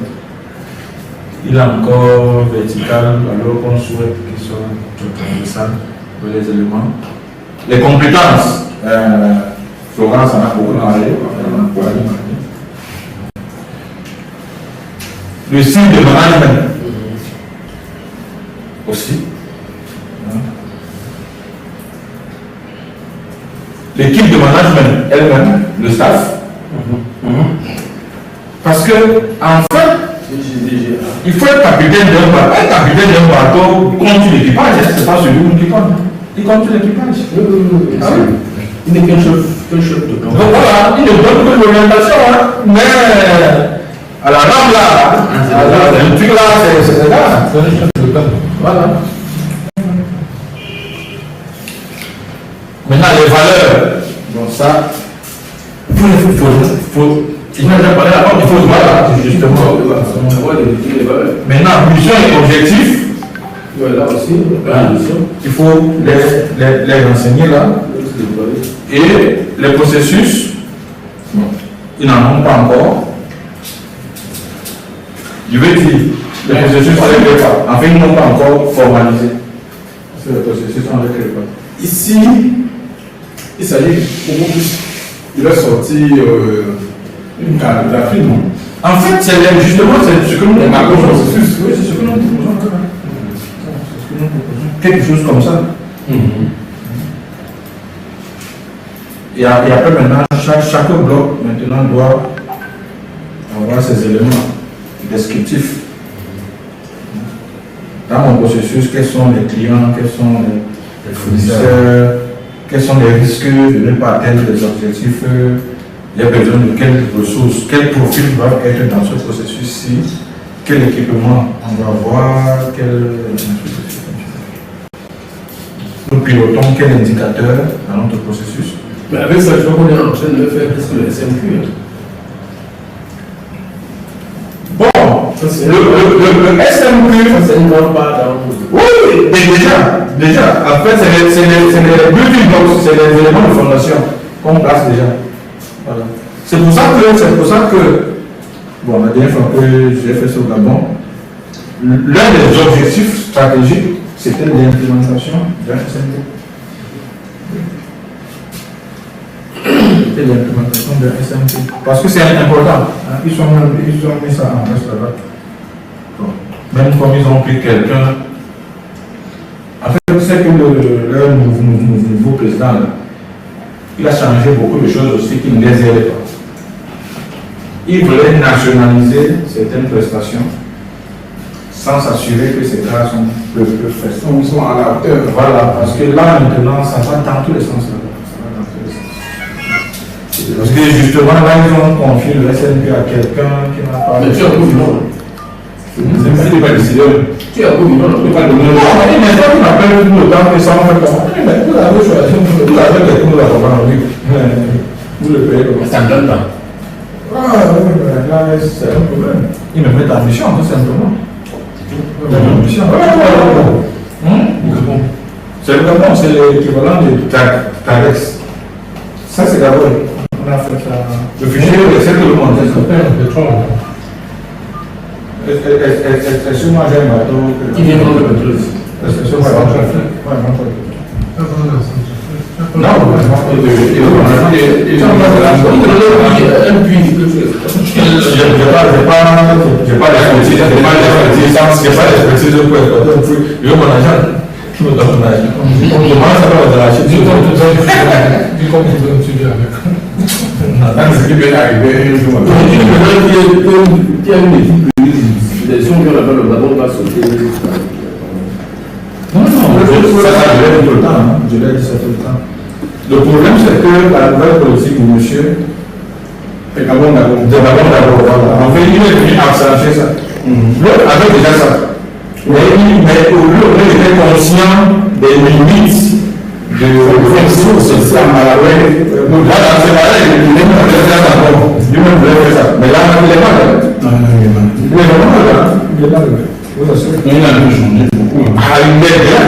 il est encore vertical alors qu'on souhaite qu'il soit transversal pour les éléments. Les compétences, Florence en a beaucoup parlé, le style de management aussi. L'équipe de management elle-même, le staff. Parce que, en fait, il faut être capitaine d'un bateau. Un capitaine d'un bateau compte l'équipage, c'est pas celui qui compte. Il compte l'équipage. Ah oui. Il n'est qu'un chef de camp. Donc voilà, il ne donne que l'orientation, hein. Mais à la rame là, le truc là, c'est là. C'est le chef de camp. Voilà. Maintenant, les valeurs. Donc ça, il faut voilà, justement. Maintenant, mission et objectif. Là aussi, Il faut les renseigner là. Et les processus, bon, ils n'en ont pas encore. Je vais dire, les processus, on ne les crée pas. En fait, ils n'ont pas encore formalisé. C'est le processus, on ne les crée pas. Ici, il s'agit beaucoup plus. Il a sorti une cartographie, non? En fait, c'est justement ce que nous proposons. Oui, c'est ce que nous proposons. Quelque chose comme ça. Et après maintenant, chaque bloc maintenant doit avoir ses éléments descriptifs. Dans mon processus, quels sont les clients, quels sont les fournisseurs, quels sont les risques de ne pas atteindre les objectifs, il y a besoin de quelles ressources, quels profils doivent être dans ce processus-ci, quel équipement on va avoir, nous pilotons quel indicateur dans notre processus. Mais avec ça, je crois qu'on est en train de le faire presque le SMQ. Bon, le SMQ, Ça ne va pas dans. oui, déjà, en fait, c'est les building blocks, c'est les éléments de fondation qu'on place déjà. Voilà. C'est pour ça que, bon, la dernière fois que j'ai fait ce Gabon, l'un des objectifs stratégiques, c'était l'implémentation d'un SMQ. C'était l'implémentation d'un SMQ. Parce que c'est important. Hein. Ils ont mis ça en place là-bas. Bon. Même comme ils ont pris quelqu'un. En fait, c'est que le nouveau président, là, il a changé beaucoup de choses aussi qui ne les aident pas. Il voulait nationaliser certaines prestations sans s'assurer que ces cas peuvent faire ça. Ils sont à la hauteur. Voilà, parce que là maintenant, ça va dans tous les sens. Parce que justement, là, ils ont confié le SNP à quelqu'un qui n'a pas. Mais tu es un peu vivant. C'est pas décidé. Tu es un peu vivant, on ne peut pas donner. Non, mais maintenant, on appelle tout le temps que ça en fait comment. Mais vous avez choisi, vous avez les cours là-bas, oui. Vous le payez comme ça. Ça ne donne pas. Ah, oui, mais là, c'est un problème. Ils me mettent en mission, tout simplement. C'est le Gabon, c'est l'équivalent de TAREX. Ça, c'est d'abord. On a fait ça. Le fichier, c'est tout le monde. Ça s'appelle un pétrole. Est-ce que moi j'ai un bateau Qui vient prendre le pétrole? Est-ce que moi j'ai un bateau? Non, Un puits que tu j'ai pas d'expertise pour exploiter un puits. Je veux mon argent. Je me donne mon argent. On demande ça dans la Chine. Du coup, on peut étudier avec. Ce qui peut arriver un jour. qui a une équipe des gens qui ont appelé le Gabon va sauter. Non, ça, je l'ai dit tout le temps. Je l'ai dit ça tout le temps. Le problème, c'est que la nouvelle politique du monsieur, c'est Gabon d'abord. Voilà. En fait, il est venu accentuer ça. L'autre avait déjà ça. Mais au lieu, on était conscient des limites de c'est ça, Malawi. Voilà, c'est pareil, lui-même voulait faire ça. Lui-même voulait faire ça. Mais là, il est mal. Il est vraiment mal. vous assurez. Mais il a un peu changé beaucoup. Hein. Ah, il est bien.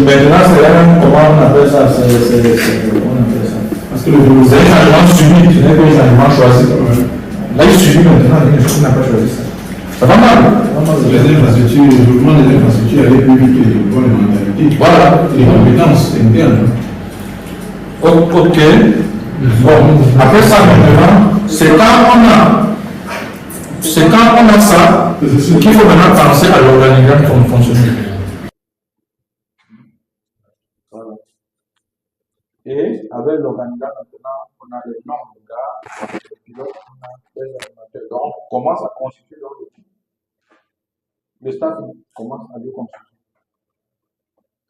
Maintenant, c'est là même comment on appelle ça. Parce que le c'est un changement subi, ce n'est pas un changement choisi. Là, il subit maintenant, il n'a pas choisi ça. Ça va mal. Les infrastructures, le développement des infrastructures allait plus vite que le développement des mentalités. Voilà. Les compétences internes. Ok. Bon, après ça, maintenant, c'est quand on a ça qu'il faut maintenant penser à l'organigramme comme fonctionnaire. Voilà. Et avec l'organigramme, maintenant, on a les noms de gars, les pilotes, on a les animateurs. Donc, on commence à constituer leur équipe. Le staff commence à le constituer.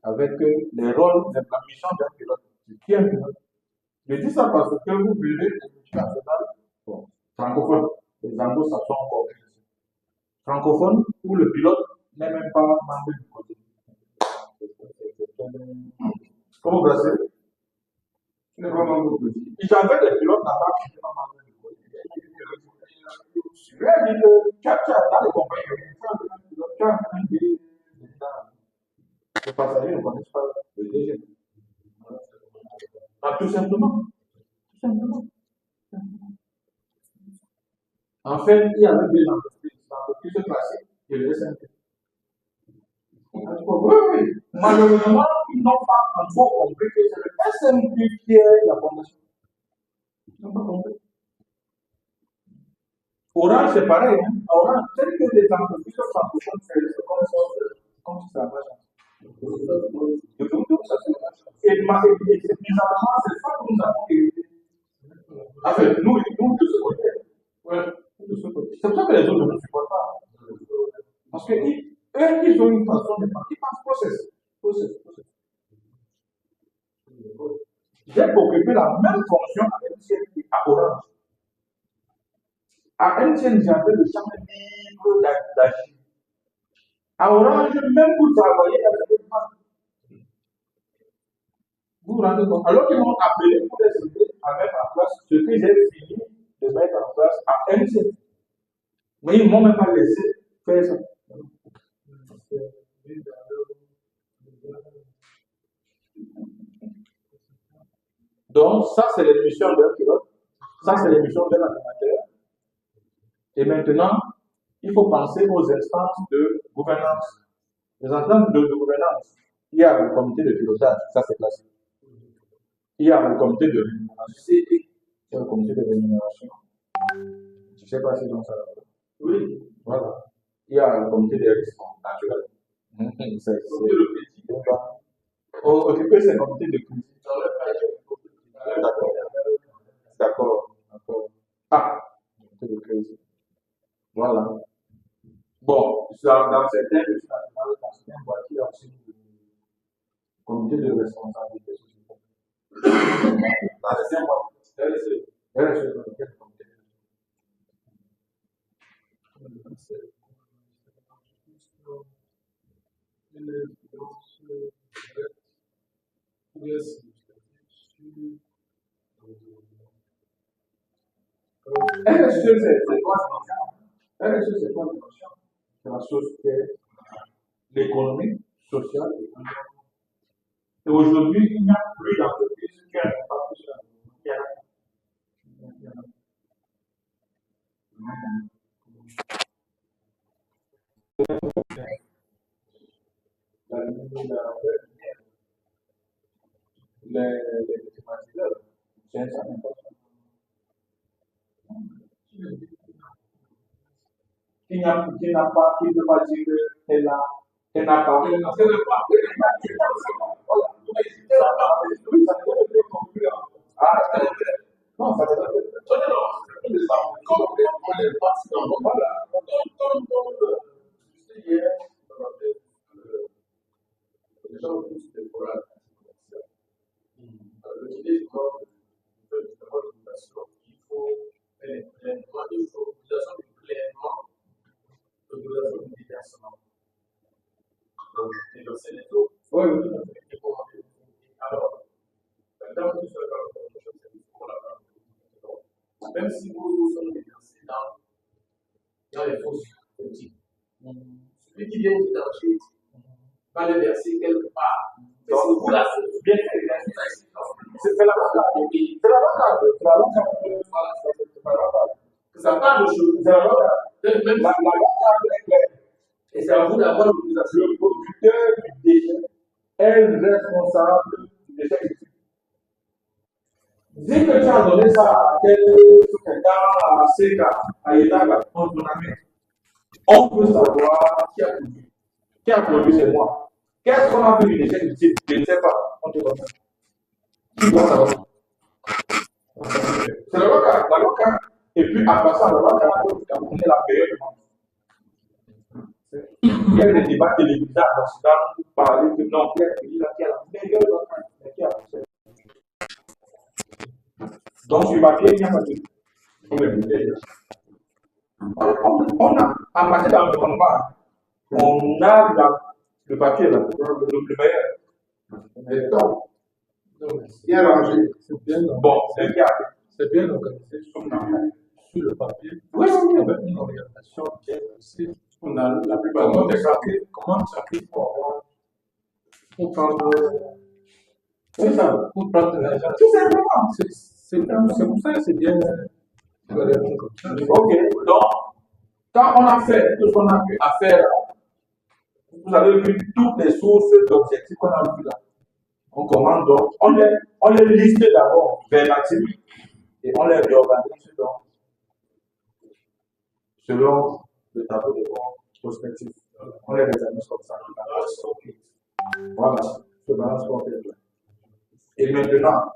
Avec les rôles, la mission d'un pilote. Qui est un pilote? Je dis ça parce que vous verrez les multinationales francophones, les anglo-saxons encore. Francophones où le pilote n'est même pas membre du côté. Comme au Brésil, il n'est pas membre du côté. J'avais des pilotes là-bas qui n'étaient pas membres du côté. Je lui ai dit que dans les compagnies, les passagers ne connaissent pas le DG. Tout simplement. En fait, il y avait deux entreprises. L'entreprise classique et le SNP. Oui. Malheureusement, ils n'ont pas encore compris que c'est le SNP qui est la fondation. Ils n'ont pas compris. Orange, c'est pareil. Hein? Orange, tel que les entreprises francophones, c'est comme ça marche. Et bizarrement, c'est ça que nous avons hérité. En fait, nous de ce côté. Ouais, de ce côté. C'est pour ça que les autres ne nous supportent pas. Parce que eux, ils ont une façon de penser. Ils pensent process. J'ai occupé la même fonction à MTN à Orange. À MTN, j'avais le champ libre d'agir. À Orange, même pour travailler avec les femmes. Vous vous rendez compte? Alors qu'ils m'ont appelé pour les aider à mettre en place ce que j'ai fini de mettre en place à MTN. Mais ils ne m'ont même pas laissé faire ça. Donc, ça, c'est l'émission d'un pilote. Ça, c'est l'émission d'un animateur. Et maintenant, il faut penser aux instances de gouvernance. Les instances de gouvernance. Il y a le comité de pilotage, ça c'est classique. Il y a le comité de rémunération. Il y a le comité de rémunération. Je ne sais pas si c'est ça. Oui. Voilà. Il y a le comité des risques naturels. C'est le petit. Occuper ces comités de crise. D'accord. Ah, comité de crise. Voilà. Bon, dans certains multinationales, dans certaines boîtes, il y a aussi le comité de responsabilité sociétale. Dans certaines boîtes, RSE, le comité. RSE, c'est quoi RSE, c'est quoi l'émotion? C'est la société, l'économie sociale et environnementale. Et aujourd'hui, il n'y a plus d'entreprise qui a un impact sur l'environnement. Les climatiseurs, c'est un certain impact. Qui ne peut pas dire qu'elle n'a pas. Non, ça ne même si vous sont déversés dans les fausses politiques, Celui qui vient du danger va le verser quelque part. Mais c'est vous la chose bien fait. C'est la banque. C'est la banque. C'est la banque. Ça parle de choses. C'est la banque. Même La banque est claire. et c'est à vous d'avoir l'autorisation. Le producteur du déchet est responsable du déchet critique. Dis que tu as donné ça à quelqu'un, à Seka, à Yenaga, on peut savoir qui a produit chez moi. Qu'est-ce qu'on a fait du déchet critique? Je ne sais pas. On te donne. Qui doit savoir? C'est le local. Et puis, après ça, le local on est la période de vente. Il y a des débats télévisés dans ce cas pour parler que non, qui a la meilleure local, mais qui a poussé. Donc, sur papier, il n'y a pas de problème. On a, en matière d'environnement, on a le papier, là, le meilleur. Mais donc, bien rangé. C'est bien, Bon, c'est bien. c'est bien organisé sur le papier. Oui, Avec une organisation bien aussi. on a la plupart des papiers. Comment ça fait pour avoir, pour prendre, C'est ça. pour prendre de l'argent? Tout simplement. C'est pour ça que c'est bien organisé comme ça. Ok, donc, quand on a fait tout ce qu'on a pu à faire, vous avez vu toutes les sources d'objectifs qu'on a vues là. On commande donc, on les liste d'abord verbatim et on les réorganise donc selon le tableau de bord prospectif. On les réorganise comme ça. Voilà, ce balance complète là. Et maintenant,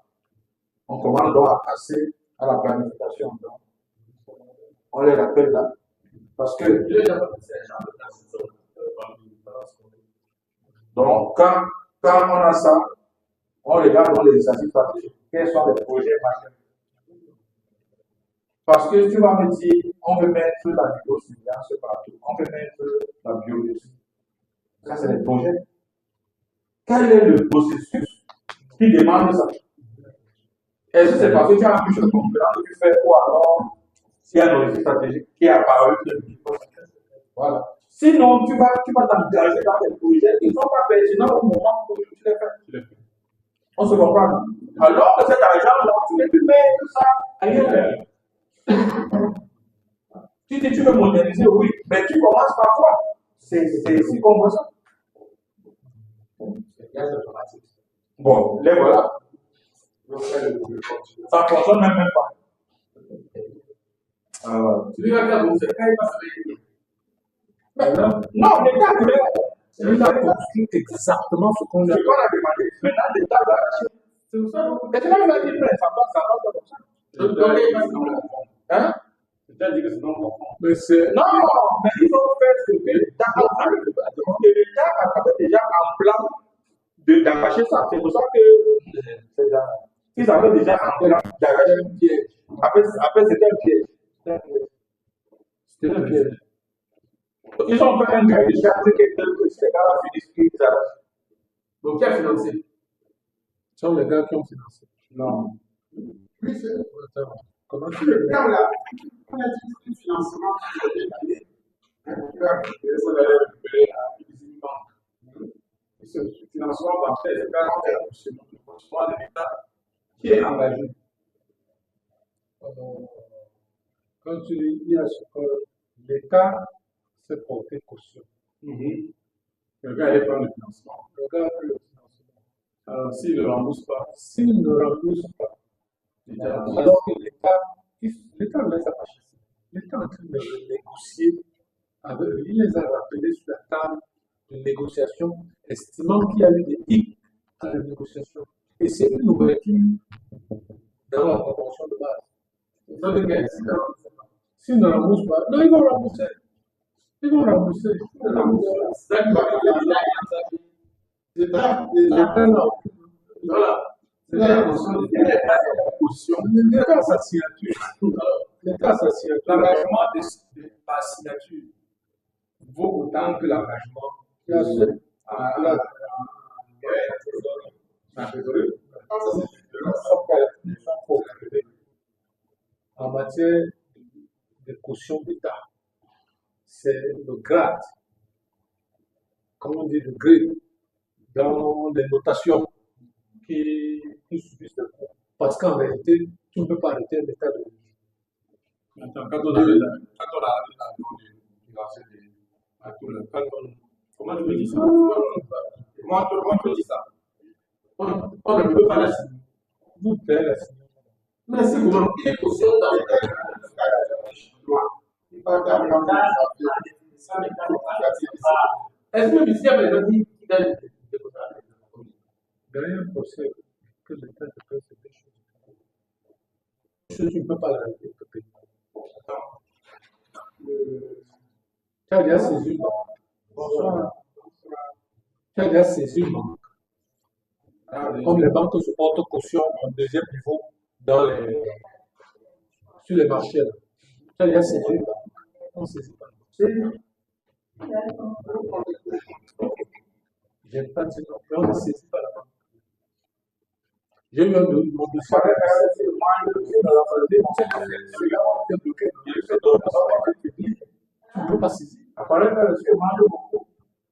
on commence donc à passer à la planification. Donc. On les rappelle là. Parce que donc, quand on a ça, on regarde dans les initiatives stratégiques, quels sont les projets majeurs. Parce que tu vas me dire, on veut mettre la biosurveillance partout, on veut mettre la biologie. Ça, c'est les projets. Quel est le processus qui demande ça? Est-ce que c'est parce que tu as un budget concurrent que tu fais ou alors s'il y a un objectif stratégique qui est apparu? Voilà. Sinon, tu vas t'engager dans des projets qui ne sont pas pertinents au moment où tu les fais. On se comprend. Alors que cet argent-là, tu ne peux mettre ça ailleurs. Tu dis tu veux moderniser, oui, mais tu commences par quoi? C'est ici qu'on voit ça. Bon, les voilà. Ça ne fonctionne même pas. Celui qui va faire vous, c'est quand il va se Non, l'État Il a construit exactement ce qu'on a demandé. Maintenant, l'État va acheter. C'est pour ça que Et là, il va dire, mais ça passe comme ça. Hein? c'est-à-dire que c'est non conforme. Mais c'est. Non, mais ils ont fait ce que l'État a demandé. L'État avait déjà un plan d'arracher ça. C'est pour ça que ils avaient déjà un plan d'arracher un piège. Après, c'était un piège. C'était un piège. Ils ont fait un cahier de charge que ces gars-là finissent qu'ils arrachent. Donc, qui a financé? Ce sont les gars qui ont financé. Non. Oui, c'est. Attends, comment tu Le veux terme là, on a dit que le financement qui est détaillé. Ce financement bancaire, c'est pas c'est le financement de l'État qui est engagé. Quand tu dis, il y a ce que l'État s'est porté caution. Le gars allait prendre le financement. Le gars a pris le financement. Alors, s'il ne rembourse pas, S'il ne rembourse pas, alors que l'État ne les a pas chassés. L'État est en train de négocier avec eux. Il les a rappelés sur la table de négociation, estimant qu'il y a eu des hicks à la négociation. Et c'est une ouverture dans la convention de base. Il faut dire que s'ils ne remboursent pas, non, ils vont rembourser. Ils vont rembourser. L'État, non. Voilà. L'État, sa signature. L'État, sa signature. L'engagement par signature vaut autant que l'engagement à la trésorerie. En matière de caution d'État, c'est le grade, comment on dit, le grade dans les notations qui suffisent de cours. Parce qu'en réalité, tu ne peux pas arrêter un état de vie. Maintenant, quand on a l'avion du marché à tout le comment tu me dis ça? Comment tu me dis ça? On ne peut pas la signer. Vous pouvez la signer. Mais c'est comment il est conscient dans le est-ce que le ministère avait dit qu'il a des Il y a un procès que l'État te fait, c'est des choses. Tu ne peux pas l'arrêter, te payer. Tu as déjà saisi une banque. Tu as déjà saisi une banque. Comme les banques se portent caution en deuxième niveau sur les marchés. Là. Tu as déjà saisi une banque. On ne saisit pas. Je n'ai pas dit non, mais on ne saisit pas la banque. J'ai eu mon dossier. Tu ne peux pas saisir.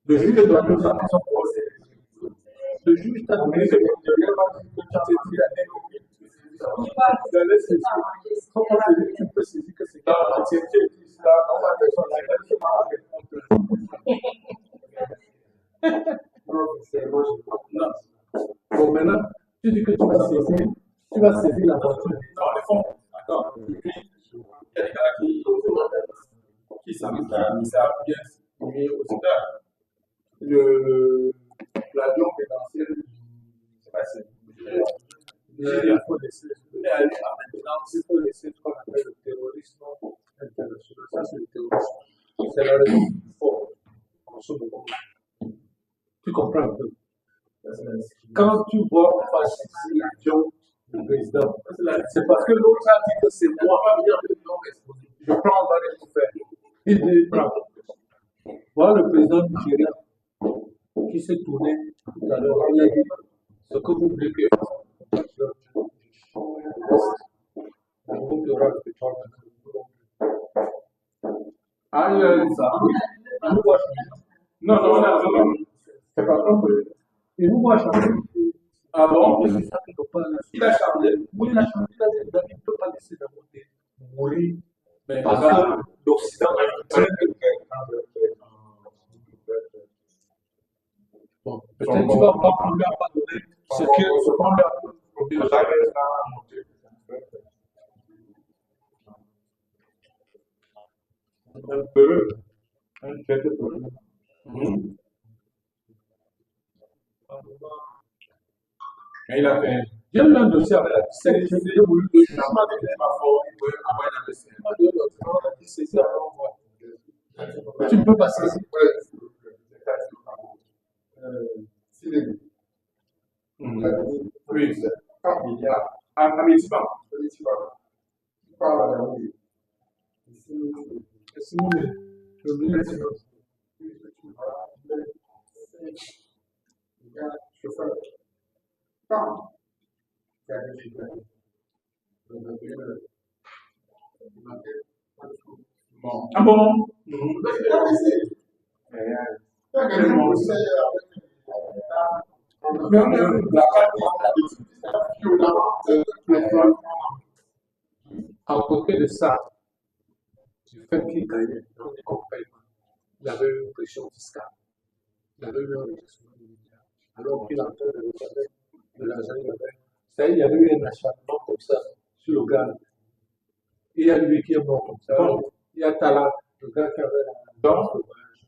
Le juge doit nous amener son procès. Le juge t'a donné ce que tu peux saisir que c'est dans la bon, maintenant, tu dis que tu vas saisir la voiture. Dans les fonds, d'accord. Il y a des gars qui savent bien mais au Sénat, l'avion présidentiel, c'est pas ça. Il faut laisser ce qu'on appelle le terrorisme international. Ça, c'est le terrorisme. C'est la raison forte. Tu comprends un peu. Quand tu vois passer l'avion du président, c'est parce que l'autre a dit que c'est moi. Je prends, on va les tout faire. Il dit, prends. Voilà le président nigérien qui s'est tourné tout à l'heure. Il a dit ce que vous voulez que Ah, il a dit ça. Non. C'est pas comme il nous voit changer. Ah bon? C'est ça qu'il ne peut pas laisser. Il a changé. Oui, il a changé. Il ne peut pas laisser la montée mourir. Mais Parce que l'Occident a une très bon, peut-être tu vas pas lui abandonner ce qu'on lui a promis. Un fait de problème. Mais il a fait. J'ai eu un dossier avec la sécurité. J'ai voulu que je Pas fort, il peut avoir un investissement. tu ne peux pas saisir. Oui, c'est 4 milliards. À Mitiban. Sinon, le ministre. Bon. Ah bon? À côté de ça, du fait qu'il gagnait dans les compagnies, il y avait une pression fiscale. Il y avait eu un redressement immédiat. Alors qu'il entrait de réclamer de l'argent, il y avait eu un acharnement comme ça sur le gars. Et il y a lui qui est mort comme ça. Donc, il y a Tala, le gars qui avait la danse, le voyage.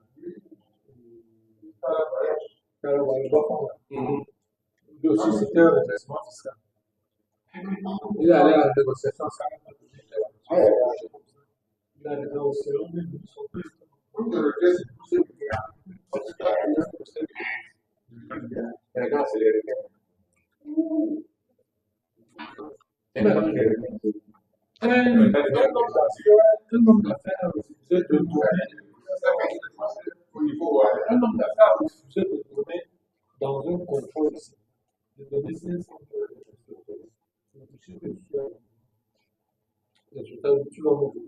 Tala, lui aussi, c'était un redressement fiscal. Il est allé à la négociation, ça n'a pas touché. Il a négocié, on est venu son prix. Un homme d'affaires a refusé de tourner dans un contrôle ici. De donner 500 tu vas mourir.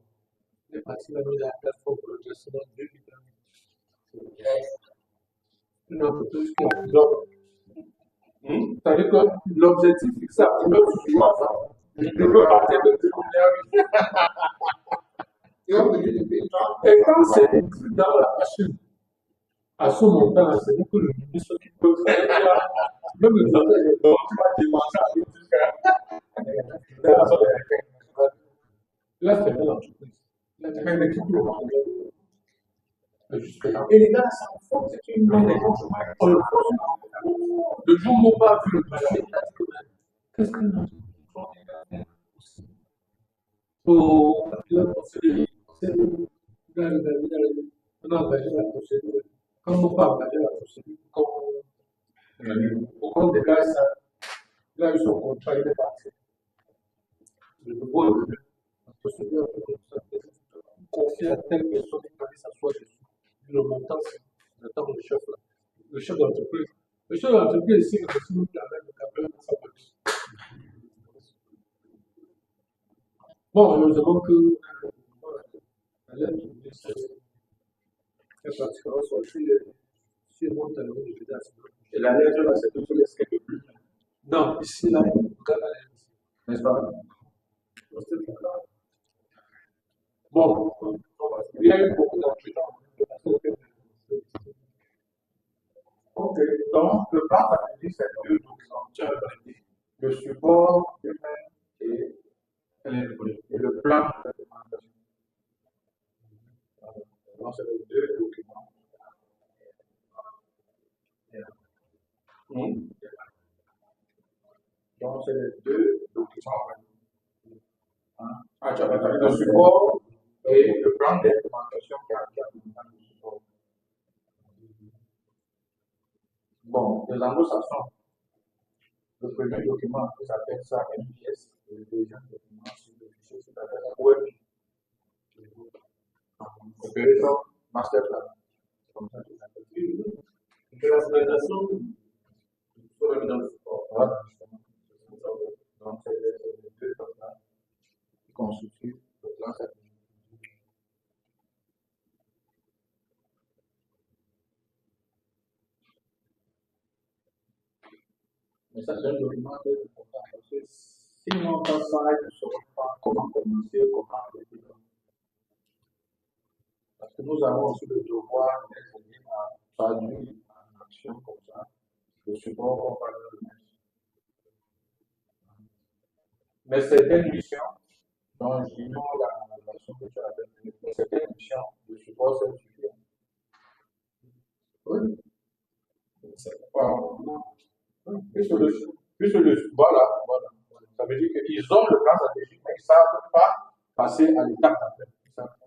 Les parties là, il y a la plateforme pour le gestionnaire de une entreprise qui a plusieurs. C'est-à-dire que l'objectif fixé à plusieurs suivants, je peux partir de 2 milliards. Et quand c'est écrit dans la machine, à ce montant, c'est que le ministre qui peut faire, même le salaire est bon, tu vas démarcher avec là, c'est une entreprise. Là, c'est une équipe de jusque-là. Et les gars, ça me faut, c'est une bonne échange. Le jour où on va vu le marché, qu'est-ce que nous faut là, c'est on a engagé la procédure. Quand on pas engagé la procédure, on dégage ça, là, ils sont contrats, il est parti. Le nouveau, la procédure, confier à telle personne qui va s'asseoir dessus. Le montant, c'est le temps du chef, le chef d'entreprise. Le chef d'entreprise, ici, le monsieur qui amène le cabane dans sa police. Bon, nous avons que la lettre du ministère, elle pratiquera sur le monde de l'État. Et la lettre, là, c'est tout ce qui est plus. Non, ici, là, on regarde la lettre. N'est-ce pas? Bon, il y a eu beaucoup d'entrepreneurs. Ok, donc le plan stratégique, c'est 2 documents. Le support humain et le plan d'implémentation. Donc, c'est les 2 documents. Donc, c'est les 2 documents. Ah, tu as parlé de support et le plan d'implémentation qui a le support. Bon, les anglo-saxons, le premier document, ils appellent ça MPS, le deuxième document, c'est le fichier qui s'appelle Web. Opération Master Plan. Comme ça, c'est appelle. Et la présentation, il faut le dans le support. Voilà, justement. Donc, c'est les 2 documents qui constituent le plan stratégique. Mais ça, c'est un document très important parce que si on n'a pas ça, ils ne sauront pas comment commencer, comment arrêter. Parce que nous avons aussi le devoir d'être à traduire en action comme ça le support qu'on va leur donner. Mais certaines missions, dont j'ignore la version que tu as donnée, mais certaines missions, le support c'est suffisant. Oui. C'est pas. Voilà. Ça veut dire qu'ils ont le plan stratégique, mais ils ne savent pas passer à l'étape d'après.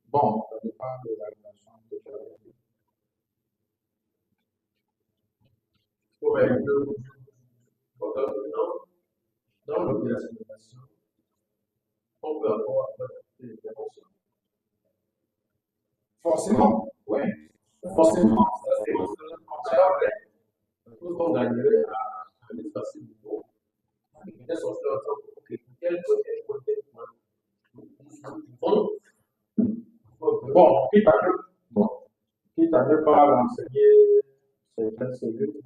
Bon, ça dépend de la relation que tu as avec. Dans l'organisation, on peut avoir des interventions. Forcément, oui. Forcément, ça c'est vrai. On gagnerait à un espace niveau. Bon, quitte à ne pas renseigner certaines cellules.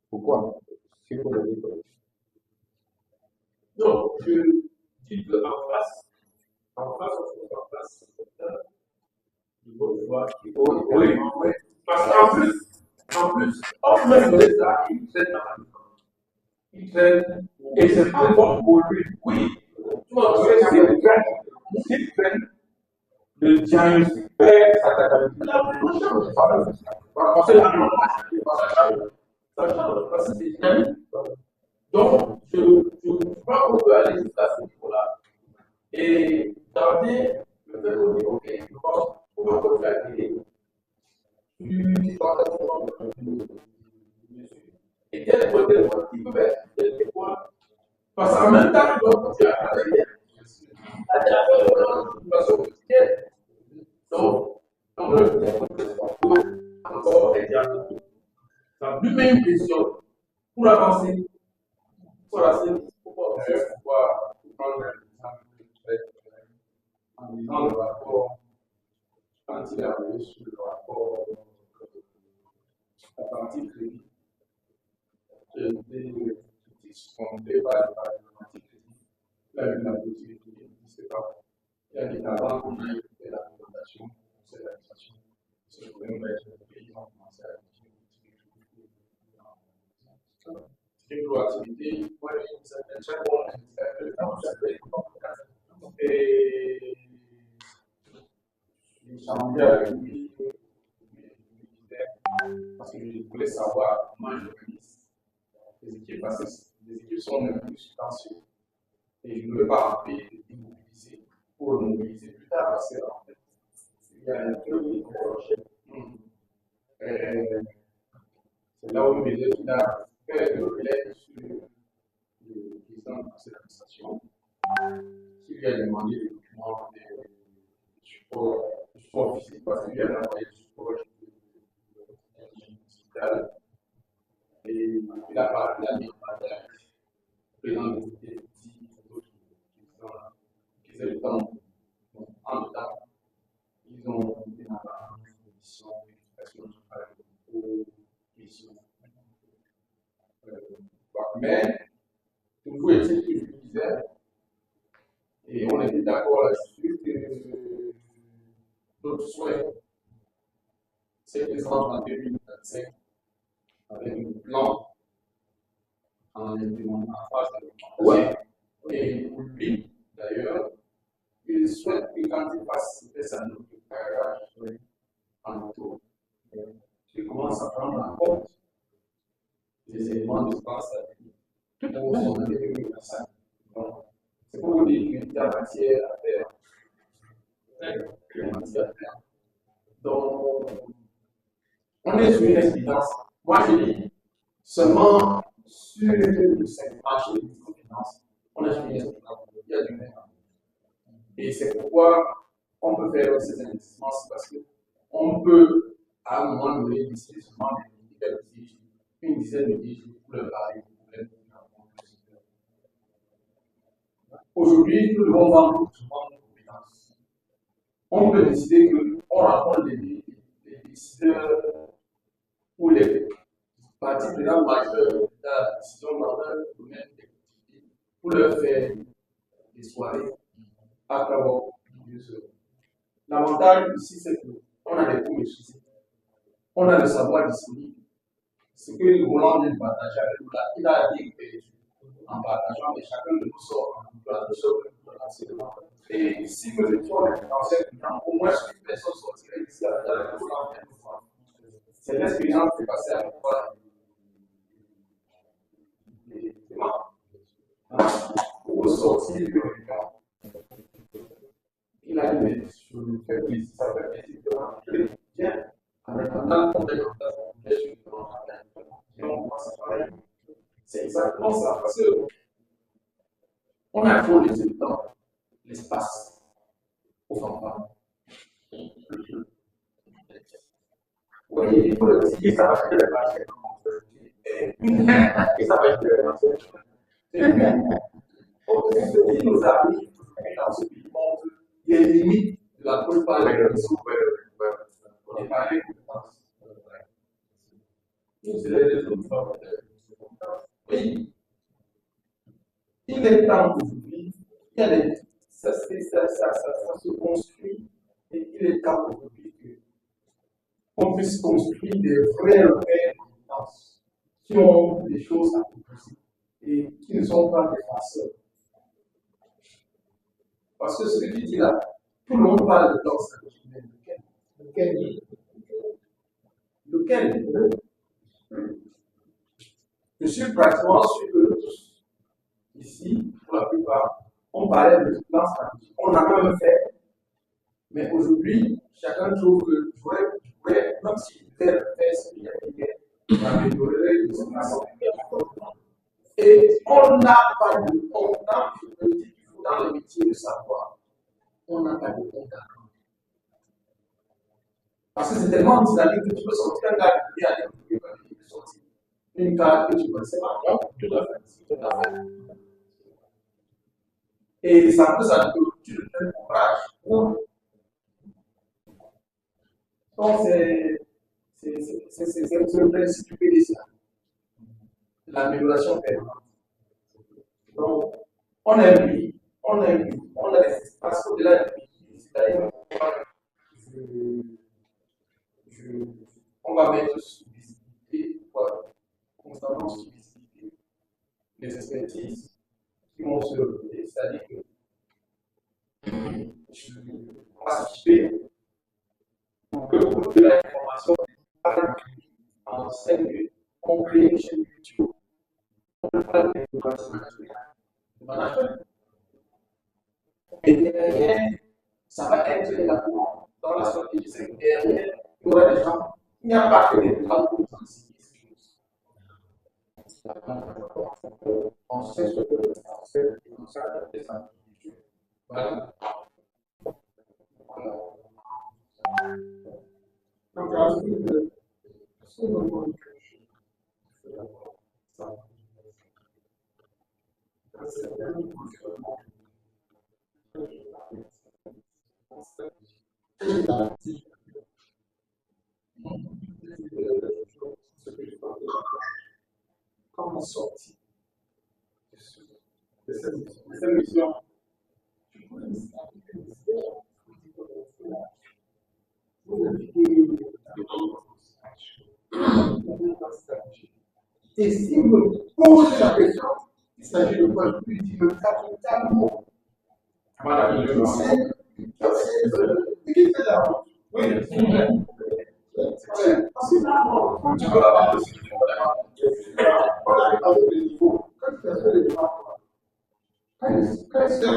Pourquoi? C'est pour le dire. Non, je dis qu'en face, il faut voir qu'il faut. Oui. Parce qu'en plus, on met les arts, ils prennent dans la différence. Ils prennent, et c'est pas bon pour lui. Oui. Tu vois, s'ils prennent le diagnostic, ça t'appelle. Parce que ça change, parce que c'est bien. Donc, je crois qu'on peut aller jusqu'à ce niveau-là. Et garder le fait qu'on dit, ok, je pense qu'on va faire des et quel côté qui peut être des points. Parce qu'en même temps, on doit continuer à travailler. À faire de façon quotidienne. Donc, on peut encore aider à tout. Ça lui met une pression pour avancer. Pour pouvoir prendre lisant le rapport, quand il est arrivé sur le rapport, la partie crédit, j'ai été confronté par la partie crédit. Là, il y a une politique qui n'existe pas. Il y a des avant qu'on a écouté la recommandation du conseil d'administration. Ce problème va être le pays ont commencé à c'est une proactivité. Moi, j'ai une certaine chaque fois, et j'ai changé avec lui parce que je voulais savoir comment je organise les équipes parce que les équipes sont même plus substantielles et je ne veux pas rappeler de démobiliser pour le mobiliser plus tard parce que en fait, il y a un truc qui c'est là où il me dit qu'il a fait le relais sur le président du conseil d'administration qui lui a demandé des documents de support physique parce qu'il lui a envoyé du support digital et il a parlé à le président de d'autres qui étaient le temps en même temps ils ont été dans la condition d'expression du travail aux missions. Mais toujours est-il que je disais, et on était d'accord là-dessus que notre souhait, c'est qu'ils entrent en 2025 avec un plan en phase de et pour lui, d'ailleurs, il souhaite que quand il passe sa note de carrière en auto, il commence à prendre en compte les éléments d'espace à vie pour son année 2025. Donc, c'est pour vous dire qu'il y a matière à faire. Il y a matière à faire. Donc, on est sur une expérience. Moi, je dis seulement sur le marché des microfinances, on est sur une expérience. Il y a du même. Et c'est pourquoi on peut faire ces investissements, c'est parce qu'on peut, à un moment donné, décider seulement une dizaine de tiges pour le pari. Aujourd'hui, nous devons vendre nos compétences. On peut décider qu'on rencontre les décideurs ou les parties prenantes majeures de la décision dans le domaine des activités pour leur faire des soirées à travers le jeu. L'avantage ici, c'est qu'on a des coûts maîtrisés. On a le savoir disponible. Ce que nous voulons bien partager avec nous, là, il a dit en partageant, mais chacun de nous sort en plan de choses l'enseignement. Et si nous étions les français, au moins une personne sortirait d'ici à la c'est l'expérience qui est passée avec moi. Pour sortir du regard, il a dit, mais je me fais plaisir, ça fait plaisir de rentrer bien, en attendant qu'on ait le temps de et on commence à travailler. C'est exactement ça, parce qu'on a trop laissé le temps, l'espace aux enfants. Oui, il faut le dire, ça va faire le marché. Et ça va être le marché. Ce qui nous arrive dans ce pays montre les limites de la plupart des réseaux. On est parlé de France. C'est les réseaux de France. Oui. Il est temps aujourd'hui, ça se construit, et il est temps aujourd'hui qu'on puisse construire des vrais repères de compétences qui ont des choses à proposer et qui ne sont pas des farceurs. Parce que ce que tu dis là, tout le monde parle de danse traditionnelle. Lequel? Je suis pratiquement sûr que tous, ici, pour la plupart, on parlait de danse traditionnelle. On a quand même fait, mais aujourd'hui, chacun trouve que je pourrais, même si je fais le fait ce qu'il y a j'améliorerai le situation. Et on n'a pas de compte dans le métier de savoir. On n'a pas de compte à rendre. Parce que c'est tellement dynamique que tu peux sortir un gars qui vient avec tu peux sortir une carte que tu ne connaissais pas. Non, tout à fait. Et ça peut s'appeler tu le fais courage. Donc, c'est le principe du PDCA, l'amélioration permanente. Donc, on a un pays, on a des espaces au-delà du pays. C'est-à-dire, on va mettre sous visibilité, voilà, constamment sous visibilité, les expertises qui vont se relever, c'est-à-dire que on va s'occuper pour que vous de l'information en 5 minutes, on crée une chaîne YouTube, on parle de l'éducation de management. Et derrière, ça va être également dans la stratégie, c'est que derrière, il y aura des gens, il n'y a pas que des gens pour transiter ces choses. On sait ce que on fait, on sait ça. Voilà. Comment sortir de cette mission? Et si vous me posez la question, il s'agit de quoi? Je lui dis le capitalement. Voilà, c'est qui fait la route? Oui, c'est vrai. Parce que là, tu peux avoir aussi on arrive avec le niveau. Quand tu fais le niveau, quand il fait ça,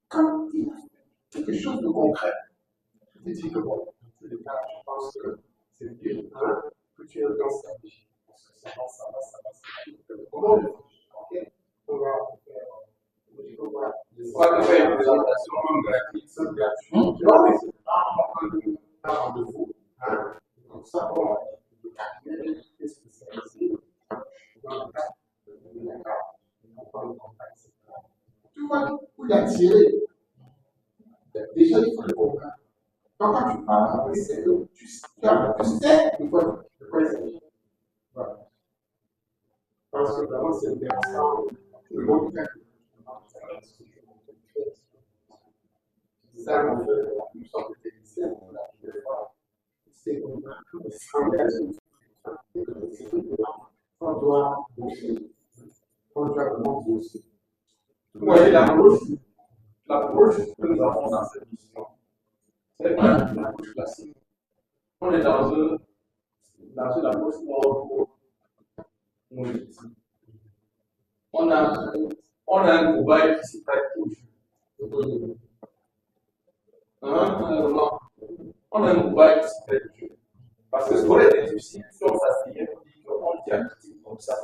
quand il a quelque chose de concret, je te dis que bon, c'est le cas, je pense que c'est bien que tu aies dans sa vie. Parce que ça va. Comment le faire? On va faire une présentation même gratuite. Non, mais c'est pas un rendez-vous. Comme ça, on va le cabinet est spécialisé dans le cadre de la carte. On prend le contact, etc. Tu vois, pour l'attirer, déjà, il faut le contact. Donc, quand tu parles avec ces deux, tu sais de quoi il s'agit. Voilà. Parce que vraiment, c'est intéressant. Le monde est ça, on fait une sorte de technicien, on a des fois, c'est qu'on s'engage, on doit bosser, on doit vraiment bosser. Vous voyez l'approche que nous avons dans cette mission, c'est pas une approche classique. On est dans une approche monétique. On a un cobaye qui s'y prête au jeu. On a un cobaye qui s'y prête au jeu. Parce que ce aurait été difficile si on s'asseyait pour dire qu'on diagnostique comme ça.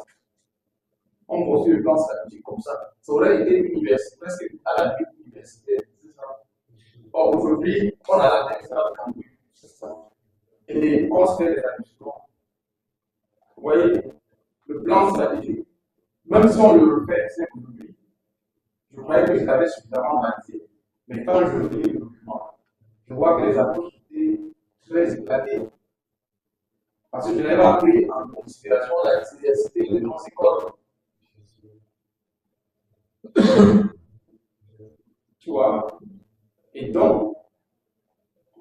On construit le plan stratégique comme ça. Ça aurait été une université, presque à la vie universitaire. Or, aujourd'hui, on a la technique dans le campus. Et on se fait des ajustements. Vous voyez, le plan stratégique, même si on le refait aujourd'hui, je croyais que je l'avais suffisamment analysé. Mais quand je lis le document, je vois que les approches étaient très éclatées. Parce que je n'avais pas pris en considération la diversité de nos écoles. Tu vois? Et donc,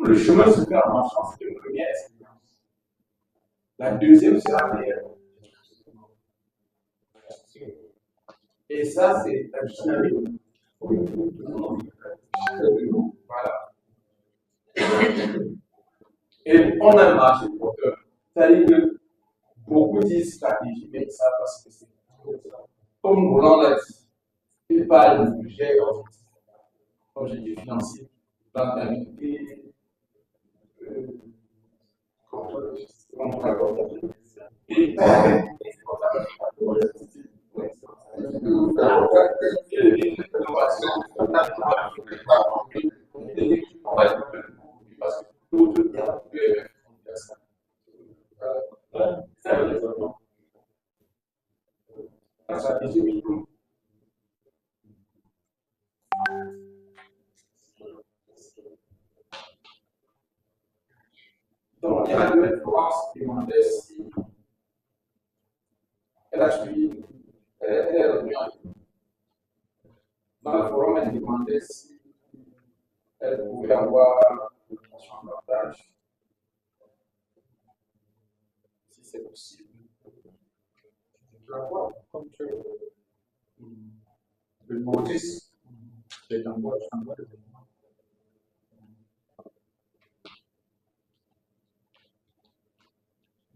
le chemin se fait en marchant, c'est une première expérience. La deuxième sera meilleure. Et ça, c'est la dynamique. Voilà. Et on a un marché porteur. C'est-à-dire que beaucoup disent stratégie, mais ils ne savent pas ce que c'est. Comme Roland l'a dit, il parle du budget objectif financier, rentabilité, et parce que tout le temps, la stratégie micro. Donc, il y a deux fois qui demandaient si elle a suivi, elle est revenue en ligne. Dans le forum, elle demandait si elle pouvait avoir une notion de partage, si c'est possible. Je la vois comme que le notice, je t'envoie le document.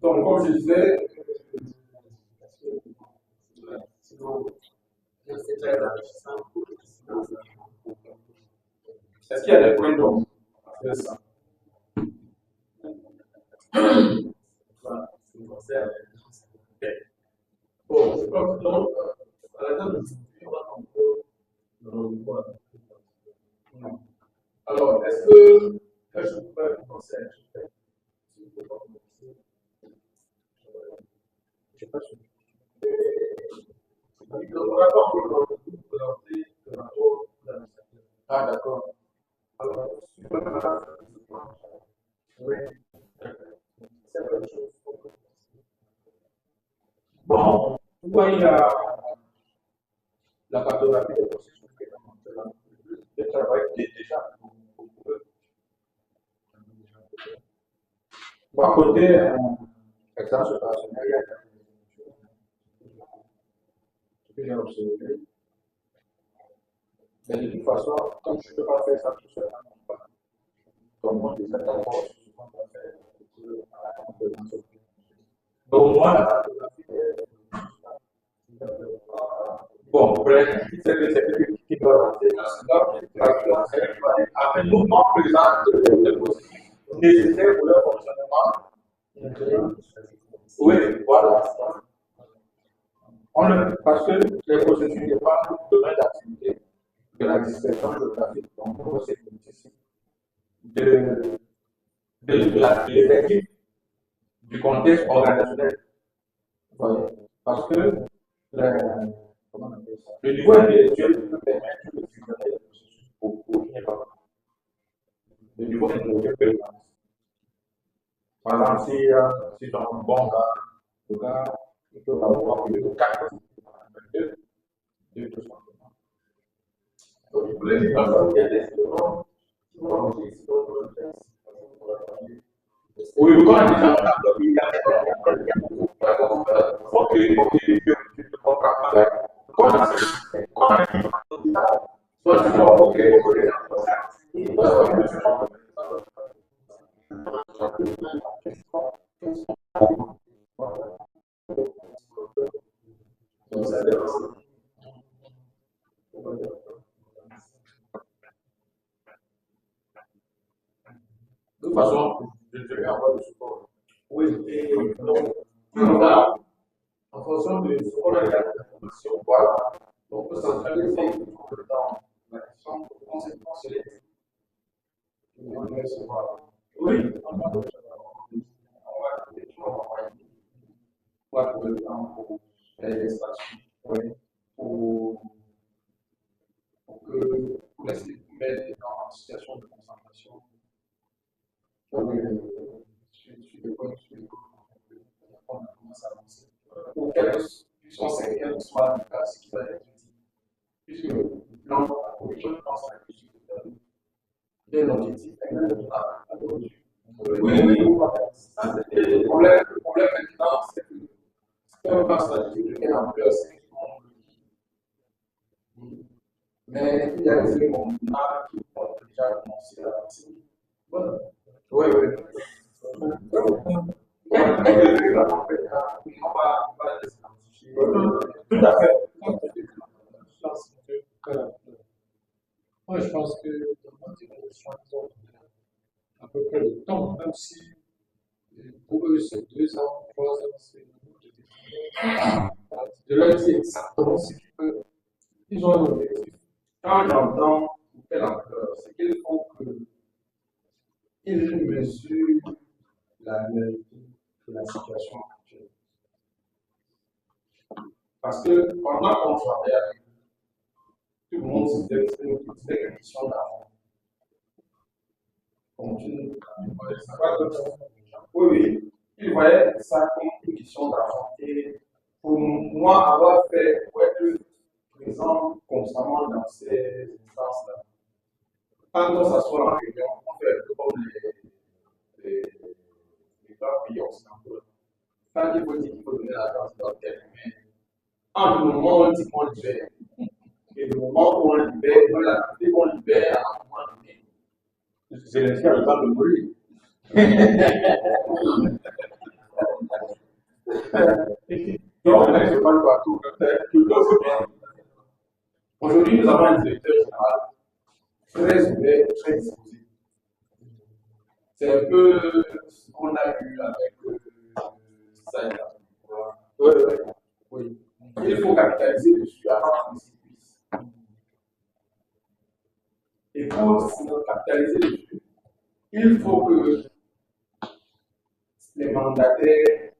Donc, comme je disais, est-ce qu'il y a des points d'ombre après ça? Bon, je crois que donc, à la table de discussion, on peut. Non. Alors, est-ce que je peux vous conseiller? Je sais pas si le rapport que vous présentez le rapport de l'administration. Ah, d'accord. Alors, oui. C'est la même chose. Bon, vous voyez la cartographie des processus qui est dans le travail qui est déjà pour eux. Bon, à côté, exemple opérationnel, il y a ce que j'ai observé. Mais de toute façon, comme je ne peux pas faire ça tout seul, donc moi, je ne sais pas encore ce qu'on va faire pour l'entreprise. Donc, moi, la cartographie bon, bref, c'est le secrétaire qui doit rentrer dans après nous, on présente le processus nécessaire pour leur fonctionnement. Oui, voilà. Parce que les processus dépendent du domaine d'activité de la dispersion géographique. Donc, c'est difficile de l'effectif du contexte organisationnel. Parce que le niveau intellectuel peut permettre de fusionner les processus pour finir par le niveau intellectuel peut le faire. Par exemple, si dans un bon gars, le gars, il peut avoir plus de 4 2 tout simplement. Donc, il voulait dire qu'il y a des instruments qui vont oui, quand on dit ça, il y a de toute façon, je vais avoir le support. Oui, et donc, voilà, en fonction de ce qu'on a la formation, voilà, on peut centraliser dans la question de conséquences sélectives. Oui, on va recevoir. Oui, on va trouver le temps pour l'extraction, pour que pour laisser mettre dans une situation de concentration. On commence à avancer. Pour qu'elles sont cinquièmes soit ce qui va être utile. Puisque l'on a corrigé, je pense à de l'objectif et même de travail. Le problème maintenant, c'est que si on passe la difficulté en plus, mais il y a des éléments qui ont déjà commencé à avancer. Voilà. Oui, oui. Tout à fait. Moi, je pense que dans notre évolution, ils ont à peu près le temps, même si pour eux c'est 2 ans, 3 ans, c'est de leur dire exactement ce qu'ils peuvent. Ils ont un objectif. Quand j'entends quelle ampleur, c'est qu'il faut qu'ils mesurent la réalité de la situation actuelle. Parce que pendant qu'on travaille avec eux, tout le monde se disait que c'était une question d'argent. Oui, oui, il voyait ça comme une question d'argent. Et pour moi, avoir fait, pour être présent constamment dans ces instances-là, quand on s'assoit en réunion, on fait un peu comme les grands pays occidentaux. Quand il faut dire qu'il faut donner l'argent, c'est dans tel mais entre le moment où on dit qu'on libère et le moment où on libère, on libère à un moment donné. C'est l'inscrit à temps de mourir. Donc, on ne parle pas tout. Aujourd'hui, nous avons un directeur général très ouvert, très disposé. C'est un peu ce qu'on a vu avec Saïda. Oui. Il faut capitaliser dessus avant qu'il s'y puisse. Et pour capitaliser dessus, il faut que les mandataires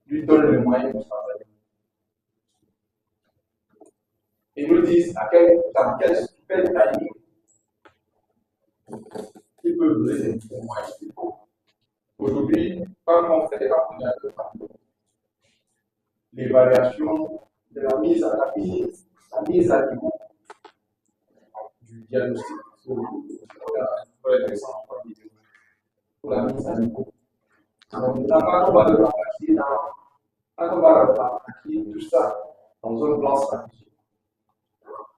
lui donnent les moyens de travailler. Et nous disent dans quel timing il peut donner les moyens qu'il faut. Aujourd'hui, quand on est à deux partout, l'évaluation de la mise à niveau du diagnostic pour la mise à niveau. Donc, quand on va le rapatrier tout ça dans un plan stratégique,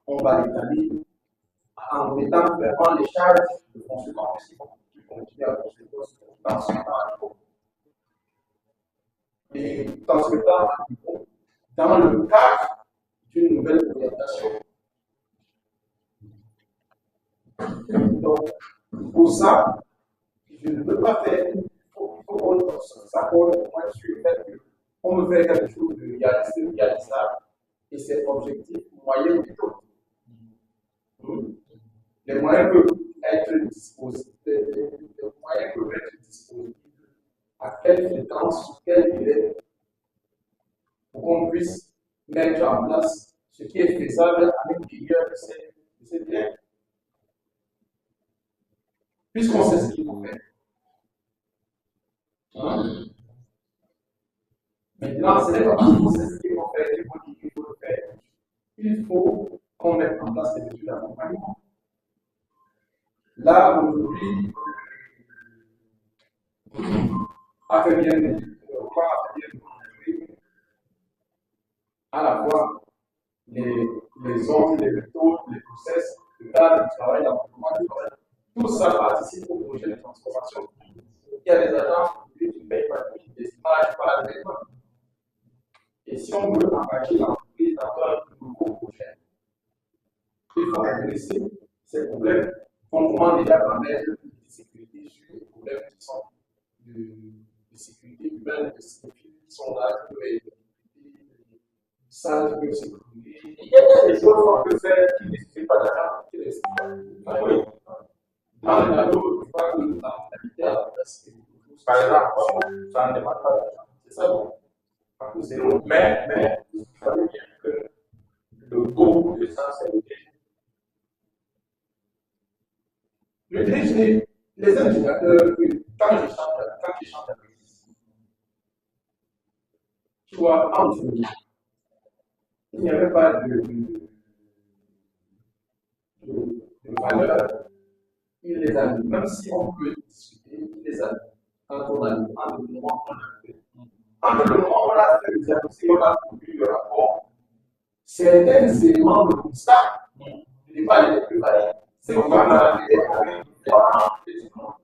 on va l'étaler en mettant vraiment les charges de consultants qui continuent à consulter dans ce temps. Et dans ce temps, dans le cadre d'une nouvelle orientation. Donc, pour ça, je ne peux pas faire, il faut qu'on s'accorde sur le fait qu'on me fait quelque chose de réalisable et c'est objectif moyen et tôt. Les moyens peuvent être disposés, à quelle fréquence, sur quel délai, pour qu'on puisse mettre en place ce qui est faisable à l'intérieur de ces délais. Puisqu'on sait ce qu'il faut faire. Maintenant, ce n'est pas parce qu'on sait ce qu'il faut faire qu'il faut le faire. Il faut qu'on mette en place des études d'accompagnement. Là, aujourd'hui, a fait bien à la fois les ordres, les méthodes, les process, le cadre du travail, l'environnement du travail. Tout ça participe au projet de transformation. Il y a des agences qui ne payent pas des stages par l'école. Et si on veut engager l'entreprise dans un nouveau projet, il faut adresser ces problèmes. Comment déjà permettre de sécurité sur les problèmes qui sont de sécurité humaine, de sécurité qui sont là, ça peut sécuriser. Il y a des choses qu'on peut faire qui ne nécessitent pas d'argent, qui ne nécessitent pas. Oui. Dans le tableau, je crois que la mentalité à la place, par exemple, ça ne demande pas d'argent. C'est ça, bon. Parce que c'est long. Mais, vous savez bien que le goût de ça, c'est le DG. Le DG, les indicateurs, quand je chante avec lui, tu vois, entre nous, il n'y avait pas de valeur. Il les a mis, même si on peut discuter, il les a mis. Quand on a mis, entre le moment où on a fait. Entre le moment où on a fait le diagnostic, on a produit le rapport. Certains éléments de constat ne pas les plus valides. C'est qu'on va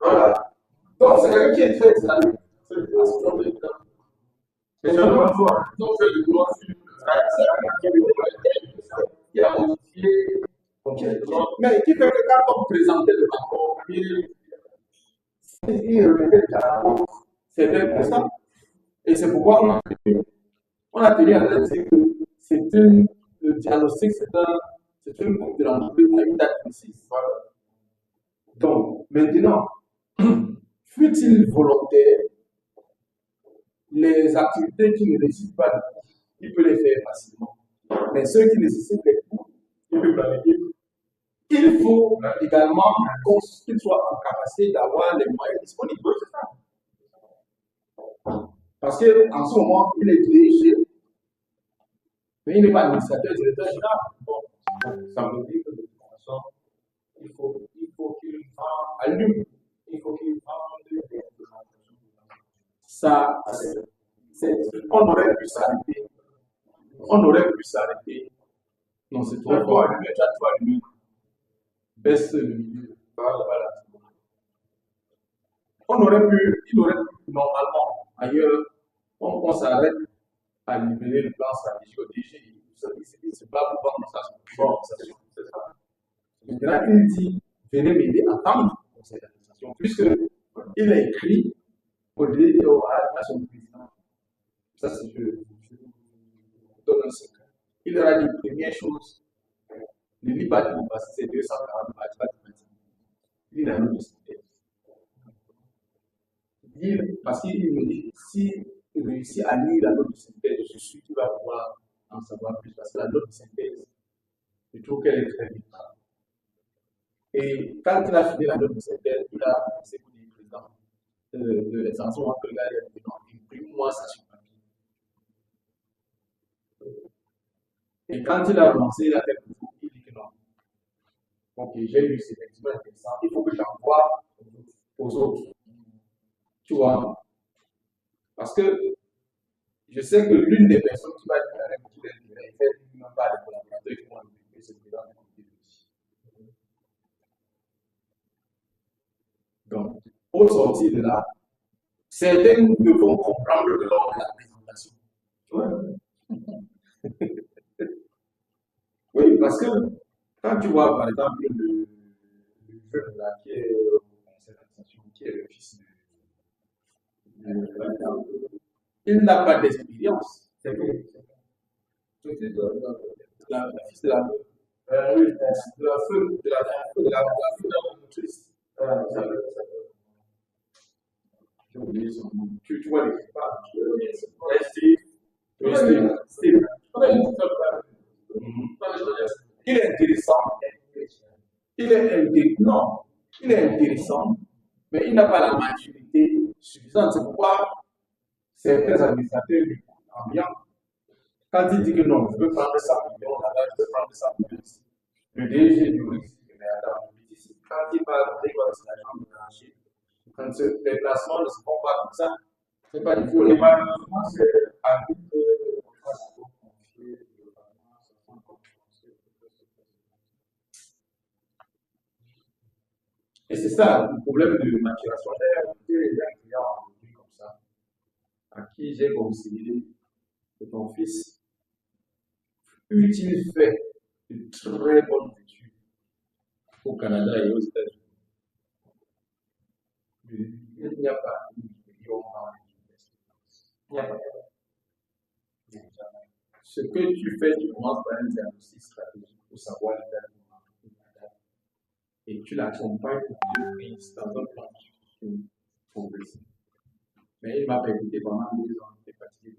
voilà. Donc, c'est quelqu'un qui est très dynamique. C'est le président de l'État. C'est un homme fort. Donc, c'est le droit sur qui a modifié. Mais qui fait que quand on présentait le rapport, il remettait carrément certains constats. Et c'est pourquoi on a tenu à dire que le diagnostic, c'est une coupe de l'entreprise à une date précise. Voilà. Donc, maintenant, fut-il volontaire, les activités qui ne nécessitent pas de coûts, il peut les faire facilement. Mais ceux qui nécessitent des coûts, peut planifier. Il faut également qu'il soit en capacité d'avoir les moyens disponibles. C'est ça. Parce qu'en ce moment, il est dirigé, mais il n'est pas administrateur, directeur général. Bon, ça veut dire que de toute façon, il faut qu'il vende à lui. Il faut qu'il vende des ça, on aurait pu s'arrêter. On aurait pu s'arrêter. Non, c'est trop fort. Lui, baisse le milieu. Voilà. Il aurait pu, normalement, ailleurs, on s'arrête à libérer le plan stratégique au DG. Il se bat pour vendre ça. Bon, c'est ça. Maintenant, il dit, venez m'aider à attendre le conseil d'administration, puisqu'il a écrit au DG à son président. Ça, c'est je vous donne un secret. Il leur a dit, première chose, ne lis pas tout, parce que c'est 240 pages, pas de pratique. Lis la note de synthèse. Parce qu'il me dit, si il réussit à lire la note de synthèse, je suis sûr qu'il va pouvoir en savoir plus, parce que la note de synthèse, je trouve qu'elle est très bien. Et quand il a fini la note de synthèse, il a commencé pour dire président de l'extension, que là, il a dit non, imprime-moi ça sur papier. Et quand il a commencé, il a fait le tour, il dit que non. Ok, j'ai lu, c'est effectivement intéressant. Il faut que j'envoie aux autres. Tu vois? Parce que je sais que l'une des personnes qui va déclarer beaucoup d'intérêt, elle fait même pas les collaborateurs qui vont développer ce président du comité de vie. Donc, au sortir de là, certains ne vont comprendre que lors de la présentation. Ouais. Oui, parce que quand tu vois, par exemple, le jeune là qui est au conseil d'administration, qui est le fils il n'a pas d'expérience. C'est vrai. La fils de la oui, de la feu de la motrice. J'ai oublié son nom. Tu vois l'équipage. Steve. Il est intéressant. Il est intéressant, mais il n'a pas la maturité suffisante. C'est pourquoi certains administrateurs lui en bien. Quand il dit que non, je veux prendre 100 millions là-bas, je veux prendre 100 millions ici. Le DG du risque, mais attends, quand il parle de l'argent de marché, quand les placements ne se font pas comme ça, c'est pas du tout. Les malheureusement, c'est à nous de confier. Et c'est ça le problème de maturation. J'ai des gens qui ont comme ça, à qui j'ai conseillé que ton fils, eût-il fait de très bonnes études au Canada et aux États-Unis. Il n'y a pas de million dans l'université. Il n'y a pas. Ce que tu fais, tu commences par un diagnostic stratégique pour savoir l'état de et tu l'accompagnes pour que tu puisses dans un plan de progresser. Mais il m'a écouté pendant 2 ans, il était fatigué de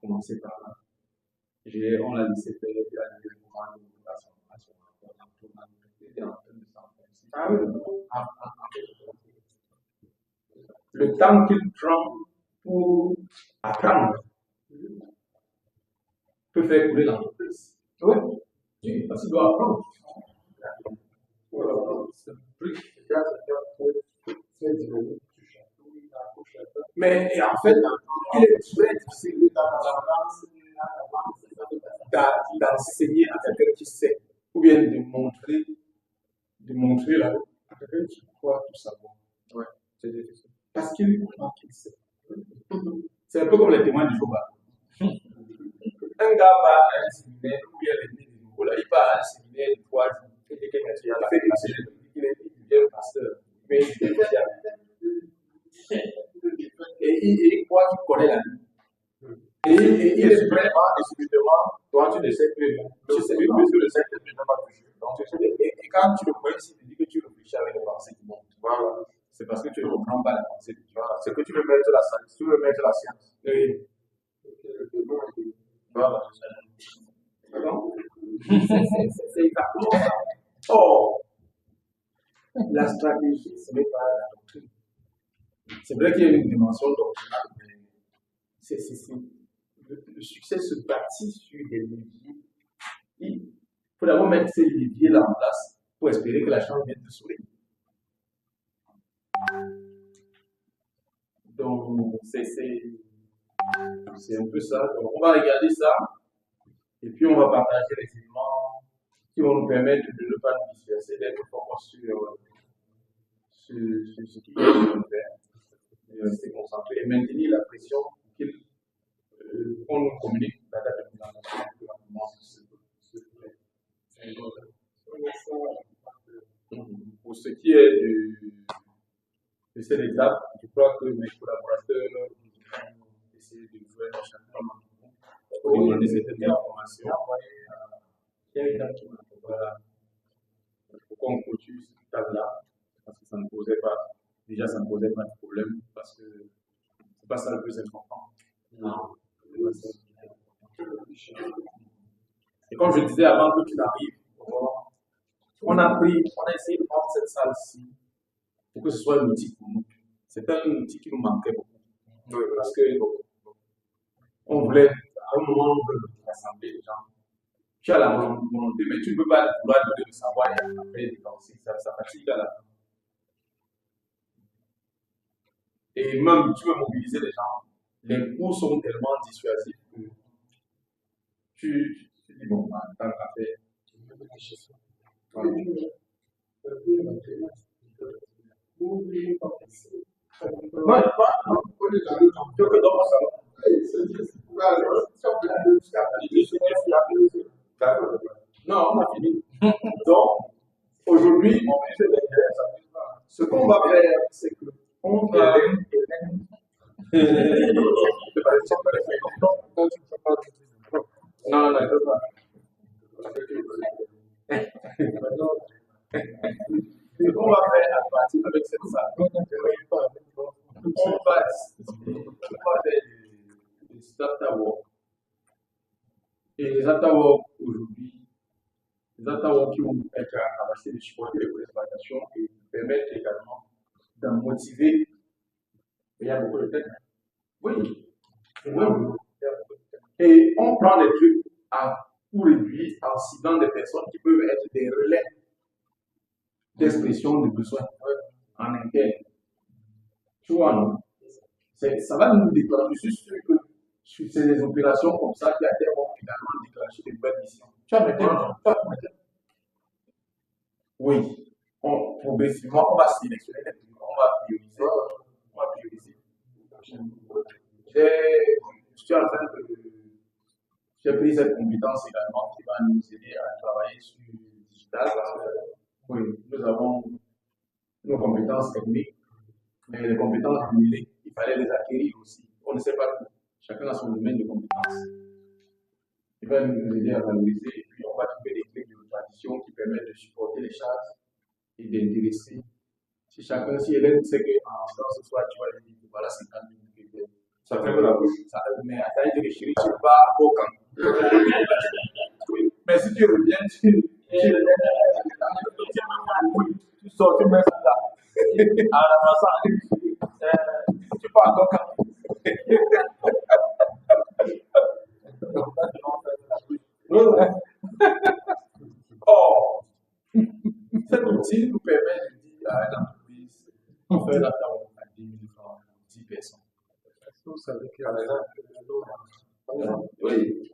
commencer par là. On l'a laissé faire, il a dit le moment de à son rapport, il était en train de s'enfoncer. Le temps qu'il prend pour apprendre peut faire couler l'entreprise. Oui, parce qu'il doit apprendre. Mais en fait, il est très difficile d'enseigner à quelqu'un qui sait, ou bien de montrer à quelqu'un qui croit tout savoir. Ouais, c'est difficile. Parce qu'il croit qu'il sait. C'est un peu comme les témoins de Jéhovah. Un gars va à un séminaire, ou bien les nouveaux, il va à un séminaire de 3 jours. Il fait qu'il est pasteur, mais il est et il croit qu'il connaît la vie. Et il est vraiment exclusivement, toi tu ne sais plus, tu sais plus que le cercle ne pas touché. Donc, et quand tu le vois ici, tu dis que tu réfléchis avec les pensées du monde. Voilà. C'est parce que tu ne comprends pas la pensée du monde. C'est que tu veux mettre la science. Tu veux mettre la science. Oui. Voilà. c'est exactement ça. Or, la stratégie, ce n'est pas la doctrine. C'est vrai qu'il y a une dimension doctrinale, mais le succès se bâtit sur des leviers. Il faut d'abord mettre ces leviers-là en place pour espérer que la chance vienne de sourire. Donc, c'est un peu ça. Donc, on va regarder ça et puis on va partager les éléments qui vont nous permettre de ne pas nous disperser, d'être focus sur ce qu'il y a à faire, et rester concentré et maintenir la pression qu'on nous communique la date de présentation plus rapidement Pour ce qui est de cette étape, je crois que mes collaborateurs vont essayer de jouer dans chacun pour donner cette information. Il y a une date qui m'a pourquoi on clôture cette table-là, parce que ça ne posait pas, déjà ça ne posait pas de problème, parce que c'est pas ça le plus important. Non. Et comme je disais avant que tu n'arrives, on a essayé de prendre cette salle-ci pour que ce soit un outil pour nous. C'est un outil qui nous manquait beaucoup. Parce que on voulait, à un moment, on veut rassembler les gens. Tu as la volonté, mais tu ne peux pas vouloir donner le savoir et après dépenser. Ça fatigue à la fin. Et même, tu veux mobiliser les gens. Les cours sont tellement dissuasifs que tu dis, bon, tant qu'à faire. Non, on a fini. Donc, aujourd'hui, on fait ce qu'on va faire, c'est que on va. Non, je peux pas. Ce qu'on va faire à partir avec cette salle, on va faire des startup work. Et les startup work aujourd'hui, les startup work qui vont être à capacité de supporter les exploitations et permettre également de motiver. Il y a beaucoup de têtes. Oui. Et on prend les trucs à coût réduit en ciblant des personnes qui peuvent être des relais d'expression de besoins en interne. Tu vois, non? Ça va nous déclencher. Je suis sûr que c'est des opérations comme ça qui à terme vont également déclencher des nouvelles missions. Tu vas mettre oui. Progressivement, on va sélectionner les trucs, on va prioriser. Je suis en train j'ai pris cette compétence également qui va nous aider à travailler sur le digital. Oui, nous avons nos compétences techniques, mais les compétences numériques, il fallait les acquérir aussi. On ne sait pas tout. Chacun a son domaine de compétences. Il va nous aider à valoriser et puis on va trouver des clés de tradition qui permettent de supporter les charges et d'intéresser. Si Hélène sait qu'en ce soir, tu vas lui dire, voilà 50 minutes. Ça fait que la bouche, ça mais à taille de chérie, tu vas à Bocan. Mais si tu reviens, tu sors, tu mets ça là. À la maison, tu pars à Bocan. Or, cet outil nous permet de dire à une entreprise, on fait la table à 10 000 francs, 10 personnes. Vous savez qu'il y a des gens qui oui,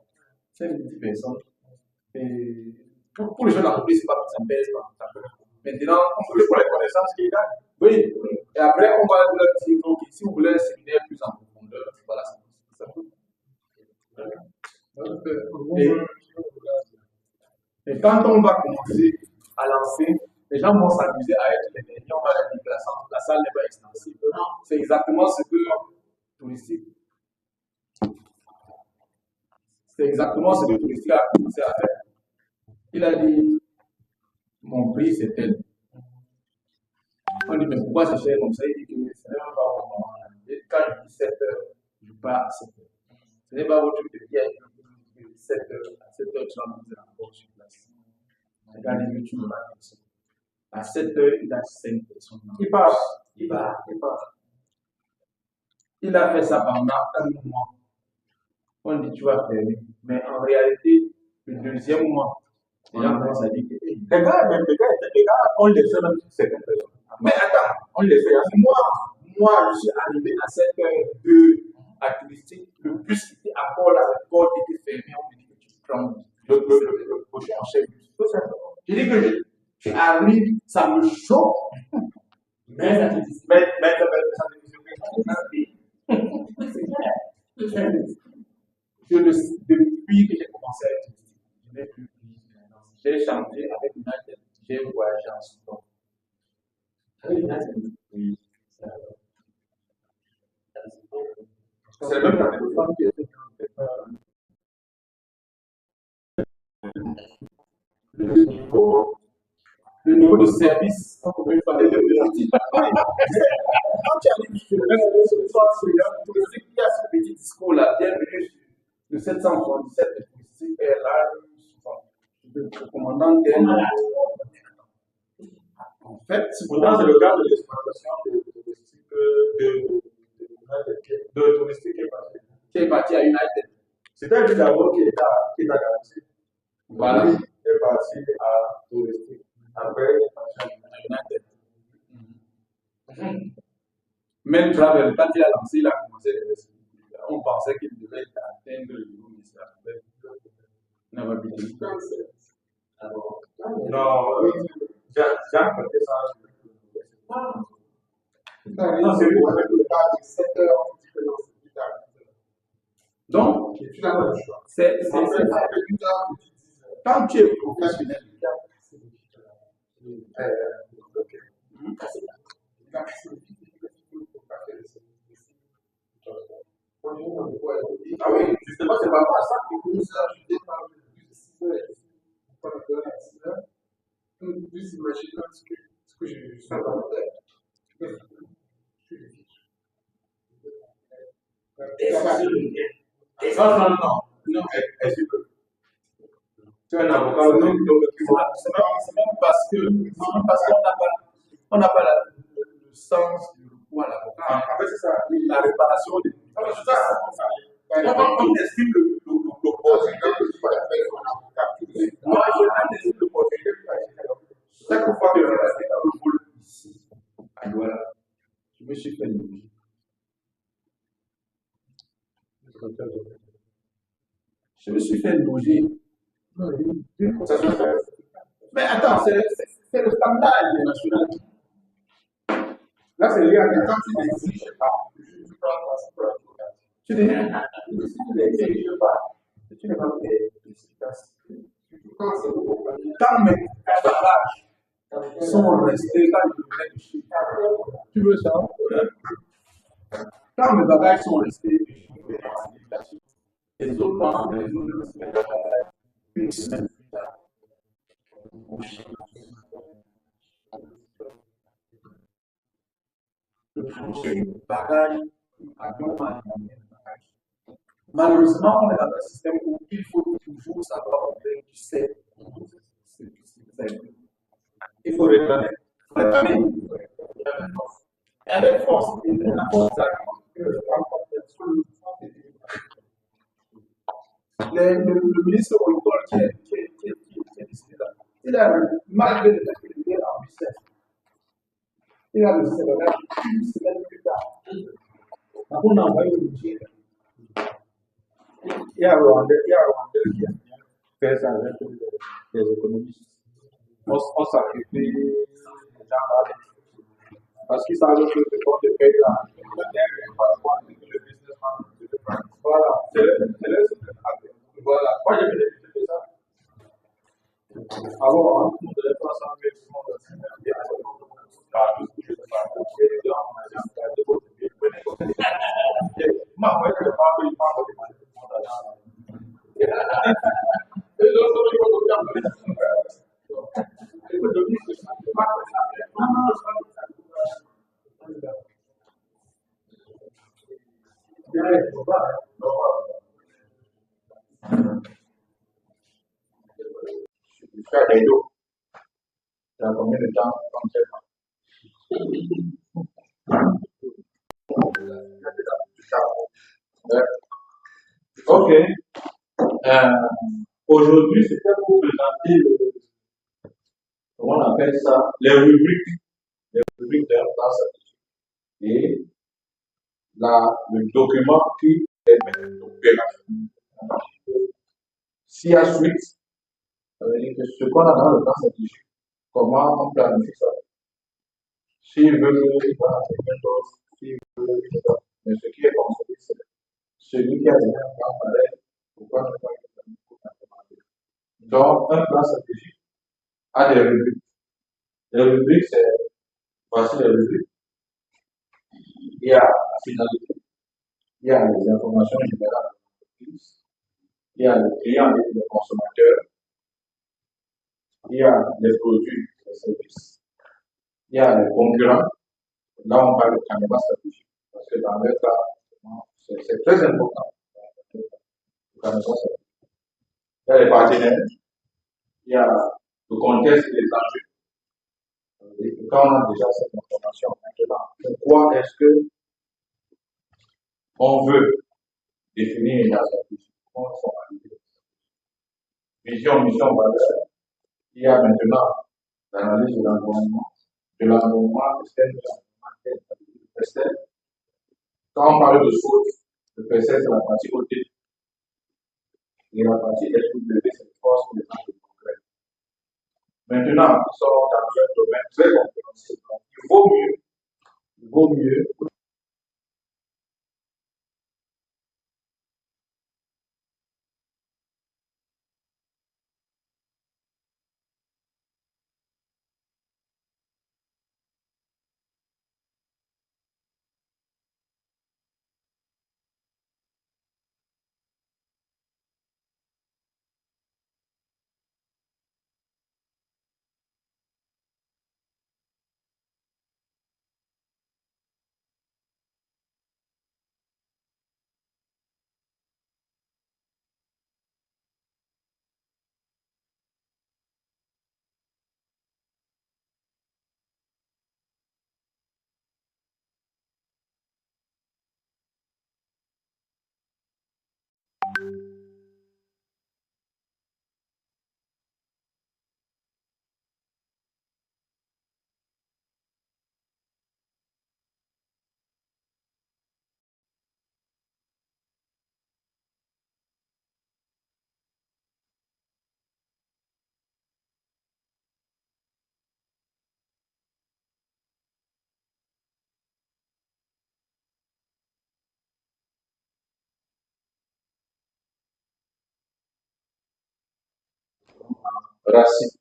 c'est 10 personnes. Et pour les jeunes entreprises, ça pèse pas. Maintenant, on peut pour les connaissances qu'ils gagnent. Oui, et après, on va leur dire donc, si vous voulez un séminaire plus en profondeur, voilà, ça coûte. Et quand on va commencer à lancer, les gens vont s'amuser à être les derniers, on va leur dire que la salle n'est pas extensive. C'est exactement ce que touristique. C'est exactement ce que touristique a commencé à faire. Il a dit, mon prix c'est tel. On dit, mais pourquoi c'est cher comme ça? Il dit que ce n'est même pas au moment. Quand je dis 7 heures, je pars à 7 heures. Ce n'est pas votre truc de bien. 7h à 7h30, il est encore sur place. Regardez, tu me vas dire. À 7h, il a 5 personnes. Il part. Il a fait ça pendant un mois. On dit tu vas fermer. Mais en réalité, le deuxième mois, les gens commencent à dire que les gars, on les fait même sur certaines personnes. Mais attends, on les fait. Moi, je suis arrivé à 7h02 à touristique. Le bus était encore là, le port était fermé. On me dit que tu prends le prochain chef. Je dis que je arrive, ça me choque. Mais ça me depuis que j'ai commencé à être je n'ai plus j'ai chanté avec United, j'ai voyagé en Soudan. Oui. C'est le même téléphone qui était le niveau de service, quand tu arrives sur le soir, il y a ce petit discours-là, bienvenue le 777 de touristique est là, le commandant d'elle. En fait, pourtant, c'est le cas de l'exploitation de touristique qui est parti à United. C'était lui d'abord qui est garanti. Voilà. Il est parti à touristique. Après, il est parti à United. Même Travel, quand il a lancé, il a commencé les restes. On pensait qu'il devait atteindre le niveau initial. Non, Jean fait ça. Non, c'est vous avec le cas de 7 heures. Donc, c'est quand tu es professionnel, ah oui, justement, c'est pas ça que nous avons ajouté par le but de 6 heures. On peut le faire à 6 heures. Nous imaginons ce que je suis en train de faire. Non, est-ce que tu es un avocat, non, c'est même parce qu'on n'a pas le sens du recours à l'avocat. En fait, c'est ça, la réparation des. On estime le moi, je estime l'opportunité. Chaque fois que je restais dans le rôle ici, à Douala, je me suis fait loger. Je me suis fait loger. Mais attends, c'est le standard international. Là, c'est lié à quand tu n'exiges pas. Tu prends un passeport. Tu n'exiges pas. Tu n'es pas efficace. Quand mes bagages sont restés, quand je venais de chez tu veux ça? Quand mes bagages sont restés, les autres ont une semaine plus tard. Le bagage à malheureusement, on est dans un système où il faut toujours savoir que tu sais. Il faut réclamer. Et avec force, la force, le ministre Olukol qui est décidé là, il a malgré le fait qu'il est en business, il a décidé de faire une semaine plus tard. On a envoyé le budget. Il y a Rwanda qui a fait ça avec les économistes. On sacrifie les gens là. Parce qu'ils savent que le compte de paye là, le businessman de France. Voilà, c'est le voilà. Moi, j'ai fait ça. Alors, en tout cas, les 300 000 sont partout ce que je fais. Les gens ont faire des dos. Ça a combien de temps comme ça? Ok. Aujourd'hui, c'était pour présenter comment on appelle ça, les rubriques d'un plan stratégique et le document qui est opérationnel. S'il y a suite, ça veut dire que ce qu'on a dans le plan stratégique, comment on planifie ça. S'il veut, il va faire quelque chose, s'il veut, il va. Mais ce qui est consolidé, c'est celui qui a déjà un plan pareil, pourquoi ne pas le faire. Donc, un plan stratégique a des rubriques. Les rubriques, c'est, voici les rubriques. Il y a la finalité, il y a les informations générales, il y a les clients et les consommateurs, il y a les produits et les services, il y a les concurrents. Là, on parle de canevas stratégique, parce que dans le cas, c'est très important. Le canevas stratégique. Il y a les partenaires, il y a le contexte des enjeux. Et quand on a déjà cette information, maintenant, pourquoi est-ce que on veut définir la stratégie? Comment formaliser? Vision, mission, valeur. Il y a maintenant l'analyse de l'environnement externe, de l'environnement externe. Quand on parle de source, le PC, c'est la partie OT. Et la partie SW, c'est le force des enjeux concrets. Maintenant, nous sommes dans un domaine très concurrentiel. Donc, il vaut mieux racine.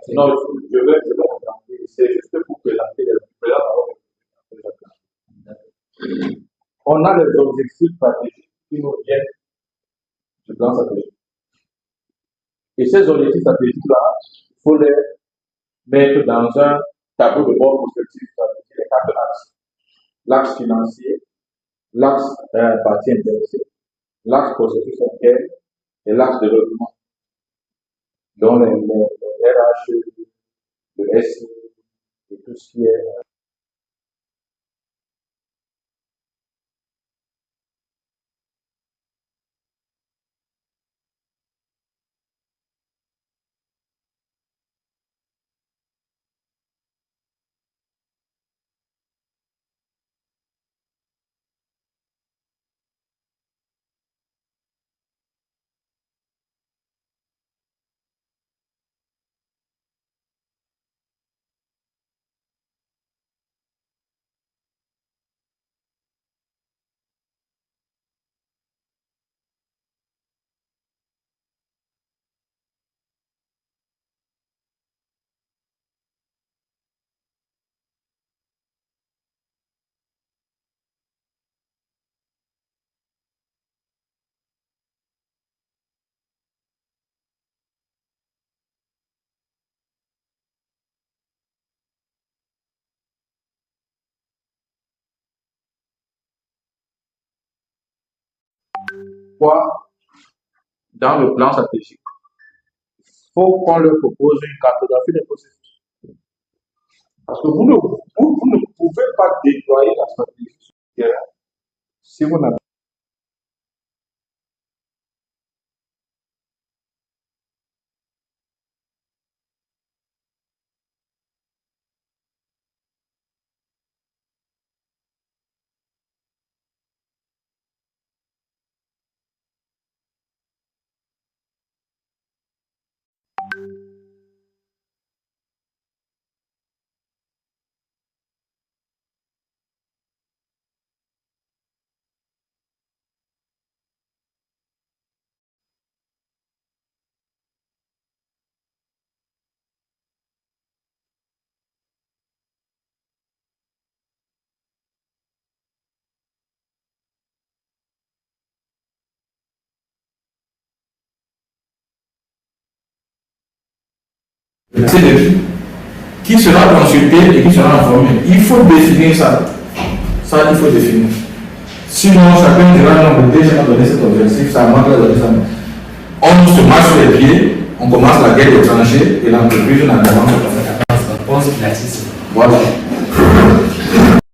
Sinon, je vais regarder. C'est juste pour présenter les on a les objectifs stratégiques qui nous viennent du plan stratégique. Et ces objectifs stratégiques-là, il faut les mettre dans un tableau de bord prospectif stratégique, les 4 axes. L'axe financier, l'axe partie intéressée, l'axe processus interne et l'axe développement. Donc, les RH, le SI et tout ce qui est quoi dans le plan stratégique. faut qu'on leur propose une cartographie des processus. Parce que vous ne pouvez pas déployer la stratégie sur le terrain si vous n'avez C'est de qui sera consulté et qui sera informé. Il faut définir ça. Ça, il faut définir. Sinon, chacun dira non, déjà on a donné cet objectif, ça manque de donner ça. On se marche sur les pieds, on commence la guerre des tranchées et l'entreprise n'a pas. Pense classisme. Voilà.